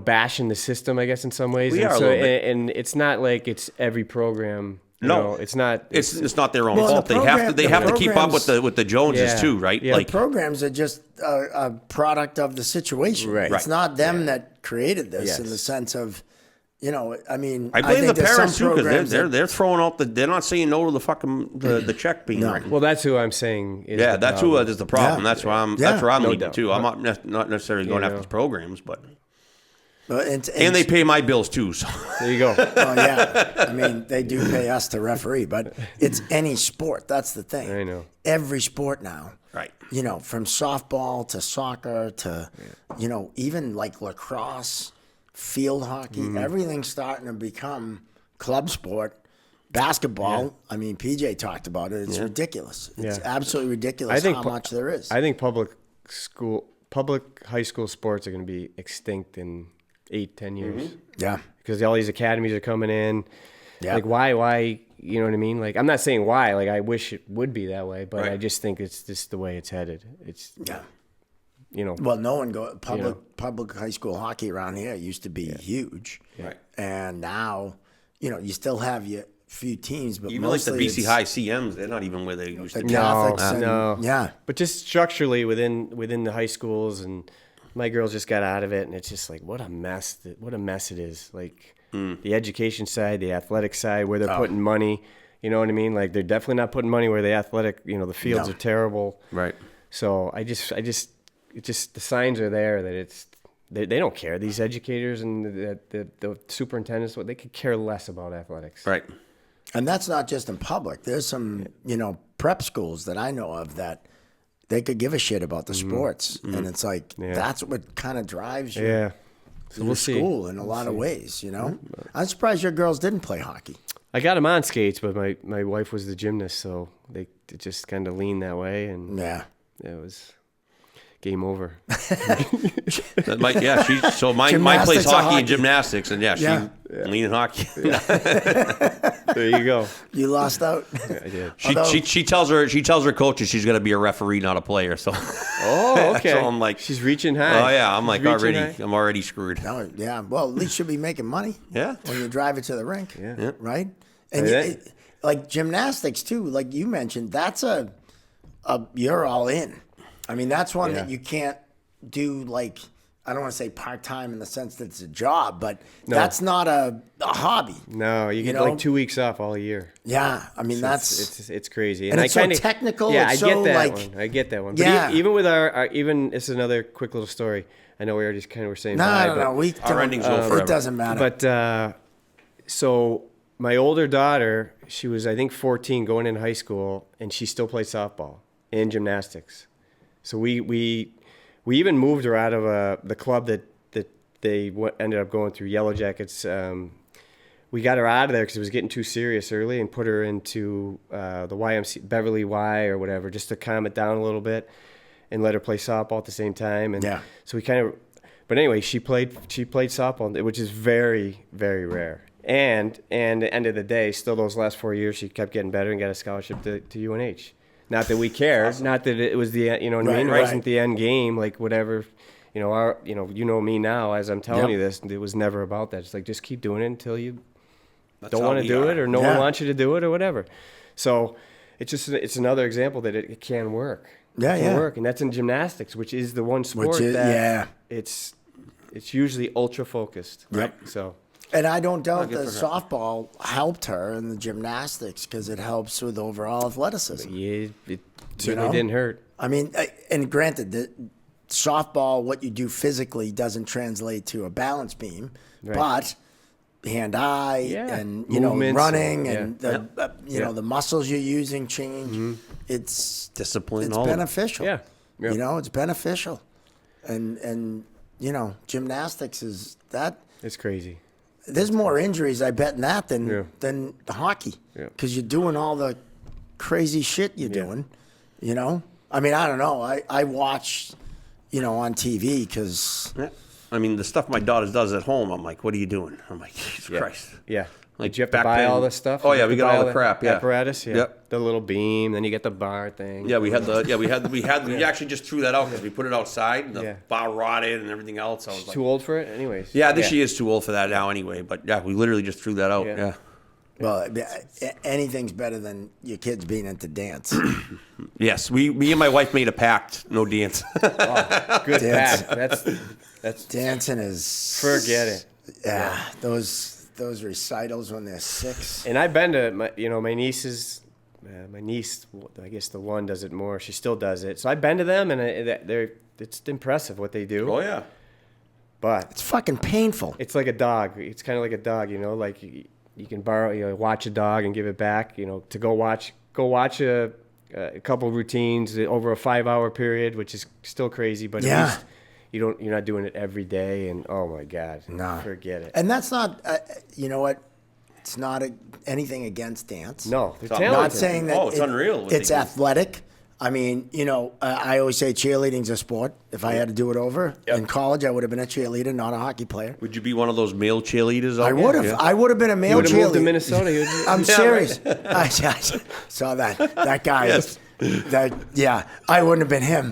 bashing the system, I guess, in some ways. We and are a little bit. And it's not like it's every program. No, it's not. It's not their own Well, fault. the They have to keep up programs- with the Joneses too, right? Yeah. Like, Programs are just a product of the situation. Right. It's not them that created this Yes. in the sense of, I mean, I blame think the there's some parents too because programs they're throwing out they're not saying no to the fucking the check being written. Well, that's who I'm saying. Is Yeah, the that's problem. who is the problem. Yeah. That's where I'm. Yeah. That's where I'm No leading doubt. too. I'm not necessarily going after the programs, but and they pay my bills too. So There you go. Oh yeah, I mean they do pay us to referee, but it's any sport. That's the thing. I know. Every sport now. right. From softball to soccer to, even like lacrosse, field hockey, everything's starting to become club sport. Basketball, I mean, PJ talked about it. It's ridiculous. It's absolutely ridiculous how much there is. I think public high school sports are going to be extinct in 8-10 years. Yeah. Because all these academies are coming in. Yeah. Like, why, you know what I mean? Like, I'm not saying why. Like, I wish it would be that way, but Right. I just think it's just the way it's headed. It's, Yeah. Well, no one public high school hockey around here used to be huge. Right. And now, you still have your few teams, but Even like the mostly BC it's High CMs, they're not even where they used the to be. Catholics. and, no. Yeah. But just structurally within the high schools, and my girls just got out of it, and it's just like, what a mess it is. Like, the education side, the athletic side, where they're putting money, you know what I mean? Like, they're definitely not putting money where the athletic, the fields No. are terrible. Right. So the signs are there that they don't care. These educators and the superintendents, they could care less about athletics. Right. And that's not just in public. There's some, prep schools that I know of that they could give a shit about the sports. And it's like, that's what kind of drives you. Yeah. So Your we'll see. school in a lot of ways, I'm surprised your girls didn't play hockey. I got them on skates, but my wife was the gymnast, so they just kind of leaned that way, and Yeah. it was game over. That might, yeah. Mine Gymnastics plays or hockey hockey? and gymnastics, and she leaning hockey. There you go. You lost out. Yeah, I did. She tells her coaches she's going to be a referee, not a player. So Oh, okay. So I'm like, she's reaching high. oh yeah, I'm like She's reaching high. I'm already screwed. No, yeah. Well, at least you'll be making money. Yeah. When you drive it to the rink. Yeah. Right? And Yeah. like gymnastics too, like you mentioned, that's you're all in. I mean, that's one that you can't do like I don't want to say part-time in the sense that it's a job, but that's not a hobby. No, you get like 2 weeks off all year. Yeah, I mean, it's crazy. And it's so technical. Yeah, it's I get so, that like, one. I get that one. Yeah. But even with our it's another quick little story. I know we already kind of were saying bye. No. Our endings go forever. It doesn't matter. But so my older daughter, she was I think 14 going in high school, and she still played softball and gymnastics. So we even moved her out of the club that they ended up going through, Yellow Jackets. We got her out of there because it was getting too serious early, and put her into the YMC Beverly Y or whatever, just to calm it down a little bit, and let her play softball at the same time. And so we kind of, but anyway, she played softball, which is very, very rare. And at the end of the day, still those last 4 years, she kept getting better and got a scholarship to UNH. Not that we cared, awesome. Not that it was the, you know what I mean? It wasn't the end game, like whatever. You know me now as I'm telling you this. It was never about that. It's like, just keep doing it until you don't want to do it, or no one wants you to do it, or whatever. So it's another example that it can work. It can work, and that's in gymnastics, which is the one sport that it's usually ultra focused. Yep. So. And I don't doubt that softball helped her in the gymnastics because it helps with overall athleticism. Yeah, it certainly didn't hurt. I mean, and granted, the softball, what you do physically doesn't translate to a balance beam, but hand-eye and, running and the muscles you're using change. Mm-hmm. It's discipline. It's beneficial. Yeah. Yep. It's beneficial. And gymnastics is that. It's crazy. There's more injuries, I bet, in that than the hockey. Because you're doing all the crazy shit you're doing, I mean, I don't know. I watch, on TV because... Yeah. I mean, the stuff my daughter does at home, I'm like, what are you doing? I'm like, Jesus Christ. Yeah. Like, did you have to buy all this stuff? Oh, yeah, we got all the crap, apparatus, Yep. The little beam, then you get the bar thing. Yeah, we actually just threw that out because we put it outside and the bar rotted and everything else. I was She's too old for it anyways. Yeah, I think she is too old for that now anyway, but yeah, we literally just threw that out, yeah. Well, anything's better than your kids being into dance. Yes, me and my wife made a pact, no dance. Good pact. That's dancing is... Forget it. Yeah, those recitals when they're 6. And I've been to my nieces. My niece, I guess the one does it more. She still does it. So I've been to them, and it's impressive what they do. Oh yeah, but it's fucking painful. It's like a dog. It's kind of like a dog, like you can borrow, watch a dog and give it back. To go watch a couple routines over a 5-hour period, which is still crazy, but at least you're not doing it every day. And oh my God, forget it. And that's not, you know what? It's not anything against dance. No, they're I'm talented. not saying that it's unreal. It's athletic. I mean, I always say cheerleading's a sport. If I had to do it over in college, I would have been a cheerleader, not a hockey player. Would you be one of those male cheerleaders? I would have. Yeah. I would have been a male cheerleader. Moved to Minnesota. I'm serious. Right. I saw that guy. Yes. I wouldn't have been him.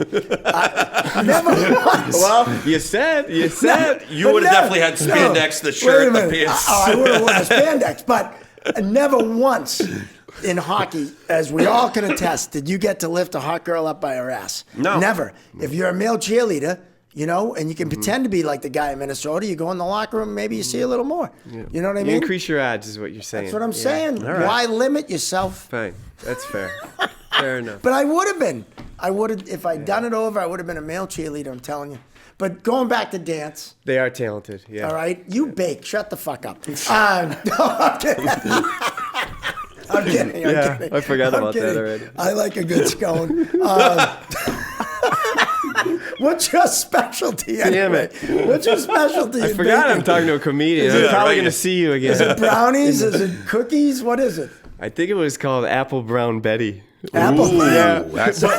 Never once. Well, you said. You would have definitely had spandex, the shirt, the pants. I would have worn spandex, but never once in hockey, as we all can attest, did you get to lift a hot girl up by her ass? No. Never. If you're a male cheerleader, and you can pretend to be like the guy in Minnesota, you go in the locker room, maybe you see a little more. Yeah. You know what I mean? You increase your odds is what you're saying. That's what I'm saying. Right. Why limit yourself? Fine. That's fair. Fair enough. But I would have been. If I'd done it over, I would have been a male cheerleader, I'm telling you. But going back to dance. They are talented, yeah. All right? You bake. Shut the fuck up. No, I'm kidding. I'm kidding. I forgot about that already. I like a good scone. What's your specialty anyway? Damn it. What's your specialty? I forgot I'm talking to a comedian. I'm probably going to see you again. Is it brownies? Is it cookies? What is it? I think it was called Apple Brown Betty. Apple? Yeah.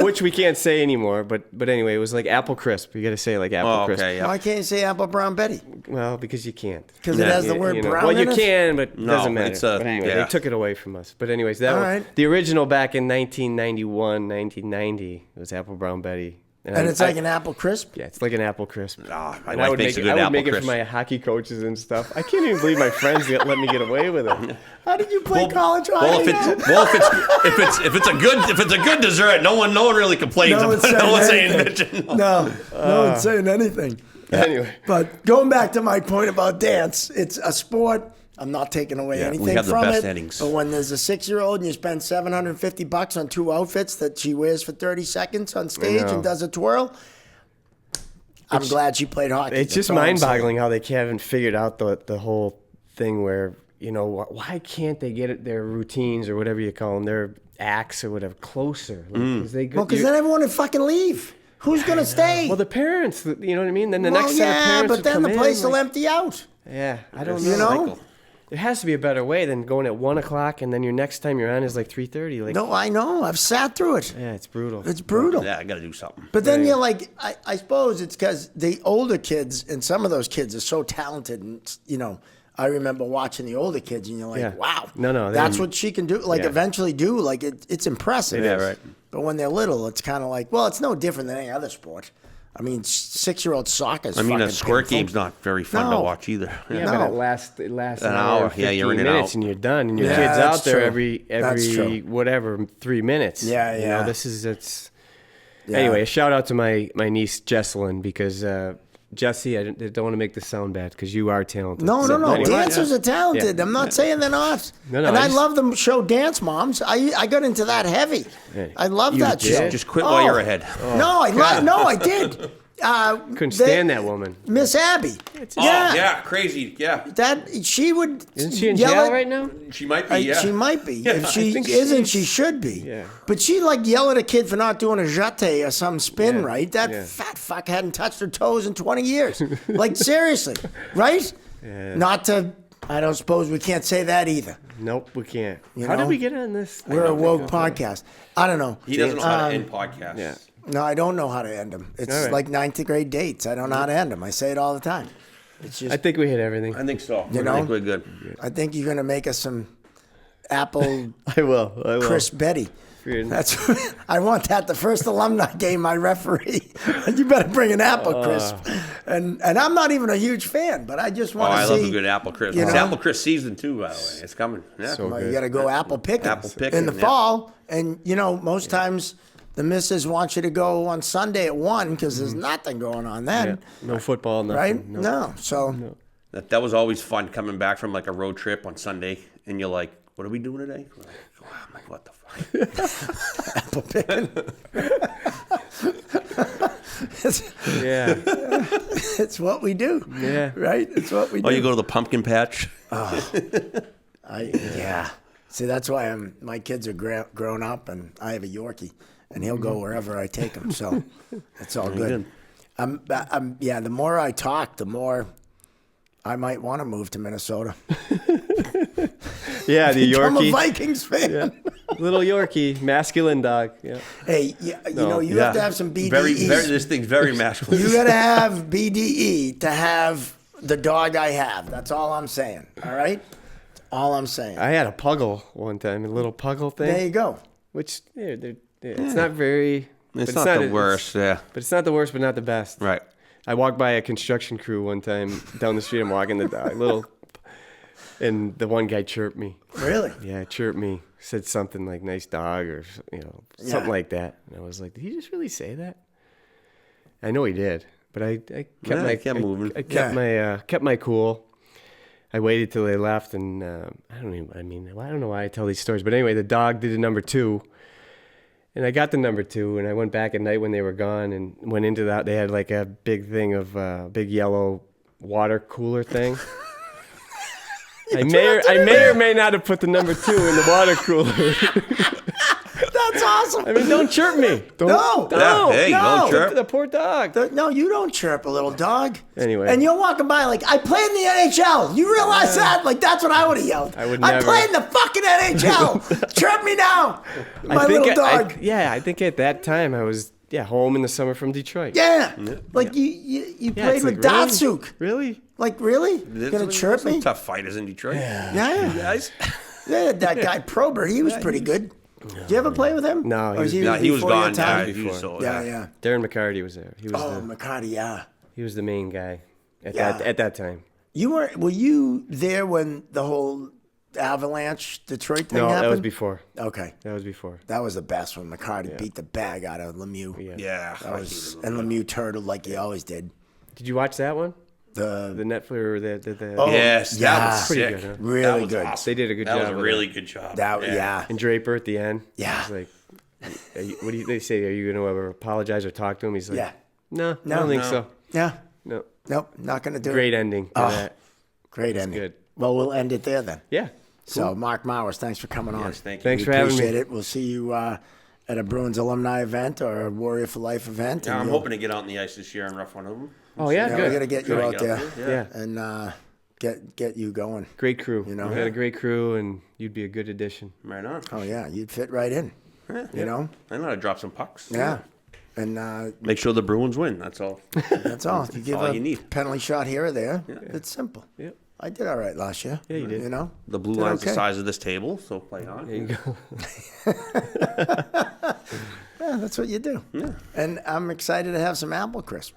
Which we can't say anymore, but anyway, it was like Apple Crisp. You got to say it like Apple Crisp. Okay, yeah. Why can't you say Apple Brown Betty? Well, because you can't. Because it has the word brown Well, in you it? can, but it doesn't matter. But anyway, they took it away from us. But anyways, that All was right. the original back in 1991, 1990. It was Apple Brown Betty. And it's like an Apple Crisp? Yeah, it's like an Apple Crisp. My And wife makes a good I would apple make it crisp. for my hockey coaches and stuff. I can't even believe my friends let me get away with it. How did you play college hockey? If it's a good dessert, no one really complains about it. No one's saying anything. No one's saying anything. Anyway. But going back to my point about dance, it's a sport. I'm not taking away Yeah, we anything have the from best it. innings. But when there's a 6-year-old and you spend $750 on 2 outfits that she wears for 30 seconds on stage and does a twirl, I'm glad she played hockey. It's just mind-boggling how they haven't figured out the whole thing where, why can't they get their routines or whatever you call them, their acts or whatever, closer? Because then everyone would fucking leave. Who's going to stay? Well, the parents, you know what I mean? Then the next set of parents but would then come the place in, will empty out. Yeah, I don't You know. know? There has to be a better way than going at 1 o'clock and then your next time you're on is like 3:30. Like, No, I know. I've sat through it. yeah, it's brutal. It's brutal. Yeah, I got to do something. But then you're like, I suppose it's because the older kids, and some of those kids are so talented. And, I remember watching the older kids, and you're like, Yeah. wow. No, that's what she can do. Like, Yeah. eventually do. Like, it's impressive. Yeah, right. But when they're little, it's kind of like, well, it's no different than any other sport. I mean, 6-year-old soccer is I mean, a fucking squirt painful. game's not very fun No. to watch either. Yeah, No. but it lasts an hour. hour. Yeah, you're in 15 and minutes out. and you're done. And your Yeah, kid's that's out there true. That's every true. whatever 3 minutes. Yeah, yeah. It's. Yeah. Anyway, a shout out to my niece Jesselyn because Jesse, I don't want to make this sound bad because you are talented. No. Anyway. Dancers are talented. Yeah. I'm not saying they're not. No, and I I love the show Dance Moms. I got into that heavy. Yeah. I love You that did? show. Just quit while you're ahead. No, I did. Couldn't stand that woman. Miss Abby. Oh, yeah, crazy. Yeah. That she would. Isn't she in yell jail at- right now? She might be, yeah. She might be. Yeah, If I she think isn't, she's- she should be. Yeah. But she yell at a kid for not doing a jeté or some spin, Yeah, right? That yeah. fat fuck hadn't touched her toes in 20 years. Like, seriously, right? Yeah. Not to. I don't suppose we can't say that either. Nope, we can't. You How know? did we get on this? We're a woke podcast. I don't know. He doesn't know how to end podcasts. Yeah. No, I don't know how to end them. It's All right. like 9th grade dates. I don't know how to end them. I say it all the time. It's just. I think we hit everything. I think so. You I know? think we're good. I think you're gonna make us some apple I will. crisp Betty. Weird. That's. I want that. The first alumni game I referee. You better bring an apple crisp. And I'm not even a huge fan, but I just Oh, want to I see. love a good apple crisp. you It's know? apple crisp season too, by the way. It's coming. Yeah. So Well, you good. got to go apple picking. Apple picking, in the yeah. fall, and most times the missus wants you to go on Sunday at 1 because there's nothing going on then, Yeah. No football, nothing. right? No. No. So That was always fun coming back from like a road trip on Sunday, and you're like, "What are we doing today?" I'm like, "What the fuck?" apple picking. Yeah. It's what we do. Yeah. Right. It's what we do. Oh, you go to the pumpkin patch. Yeah. See, that's why my kids are grown up, and I have a Yorkie, and he'll go wherever I take him. So it's all good. good. The more I talk, the more I might want to move to Minnesota. Yeah, the I'm a Yorkie. Vikings fan. Yeah. Little Yorkie, masculine dog. Yeah. Hey, you have to have some BDEs. Very, this thing's very masculine. You got to have BDE to have the dog I have. That's all I'm saying. All right? All I'm saying. I had a puggle one time, a little puggle thing. There you go. Which it's not very. It's but not the worst. Yeah. But it's not the worst, but not the best. Right. I walked by a construction crew one time down the street. I'm walking the dog, and the one guy chirped me. Really? Yeah, chirped me. Said something like "nice dog" or something Yeah. like that. And I was like, did he just really say that? I know he did, but I kept moving. I kept my cool. I waited till they left, and I don't know why I tell these stories, but anyway, the dog did a number 2, and I got the number 2, and I went back at night when they were gone, and went into that. They had like a big thing of big yellow water cooler thing. I may or may not have put the number 2 in the water cooler. That's awesome. I mean, don't chirp me. No. Yeah, hey, don't chirp. The poor dog. No, you don't chirp a little dog. Anyway. And you're walking by like, I played in the NHL. You realize that? Like, that's what I would have yelled. I would I never. played in the fucking NHL. Chirp me now. My little dog. I think at that time I was home in the summer from Detroit. Yeah. Like, you played it's with like, really? Datsuk. Really? Like, really? You're going to chirp Some me? tough fighters in Detroit. Yeah. Guys. Yeah, that guy Prober, he was pretty good. Did you ever play with him? No, Or he he was before your gone. Yeah, time? he was so, Yeah. Darren McCarty was there. He was Oh, McCarty, yeah. he was the main guy at Yeah. that time. Were you there when the whole Avalanche Detroit thing No, happened? that was before. Okay. That was before. That was the best when McCarty beat the bag out of Lemieux. Yeah. Yeah. That was, and Lemieux turtled like he always did. Did you watch that one? The Netflix or the Oh, Yes, that yeah. was Pretty sick. good, huh? Really That was good. awesome. They did a good That job was a with really good job. that yeah. And Draper at the end. Yeah. He's like, what do they say? Are you going to ever apologize or talk to him? He's like, Yeah. no, I don't think No. so. Yeah. No. Nope, not going to do Great it. ending to Oh. that. Great ending. good. Well, we'll end it there then. Yeah. So, Mark Mowers, thanks for coming on. Yes, thank you. Thanks We for having appreciate me. it. We'll see you at a Bruins alumni event or a Warrior for Life event. Yeah, and I'm you'll- hoping to get out on the ice this year and rough one of them. Oh, yeah, Yeah, good. we got to get you Try to out get there out there, Yeah. and get you going. Great crew. You know? We had a great crew, and you'd be a good addition. Right on. Oh yeah, you'd fit right in. You know. I know how to drop some pucks. Yeah. And Make sure the Bruins win. That's all. that's all. You give all a you need. penalty shot here or there. It's simple. Yeah. I did all right last year. Yeah, you did. You know. The blue Did line's okay. the size of this table, so play on. There you go. Yeah, that's what you do. Yeah. And I'm excited to have some apple crisp.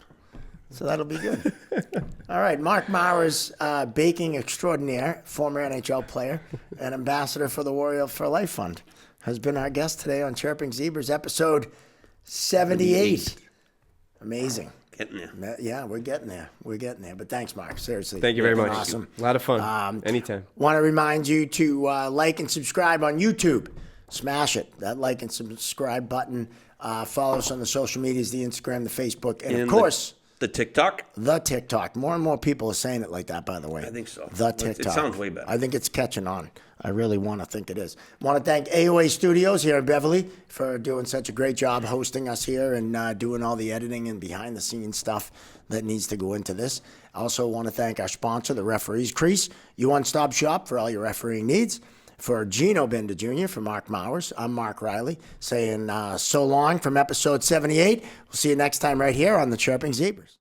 So that'll be good. All right, Mark Mowers, baking extraordinaire, former NHL player, and ambassador for the Warrior for Life Fund, has been our guest today on Chirping Zebras, episode 78. Amazing. Getting there. Yeah, we're getting there. We're getting there. But thanks, Mark. Seriously. Thank you very You've been much. Awesome. A lot of fun. Anytime. Want to remind you to like and subscribe on YouTube. Smash it. That like and subscribe button. Follow us on the social medias, the Instagram, the Facebook, and of course, the TikTok. the TikTok. More and more people are saying it like that, by the way. I think so. The It TikTok. sounds way better. I think it's catching on. I really want to think it is. Want to thank AOA Studios here in Beverly for doing such a great job hosting us here and doing all the editing and behind the scenes stuff that needs to go into this. I also want to thank our sponsor, the Referees Crease, your one-stop shop for all your refereeing needs. For Gino Bender Jr., for Mark Mowers, I'm Mark Riley saying so long from episode 78. We'll see you next time right here on the Chirping Zebras.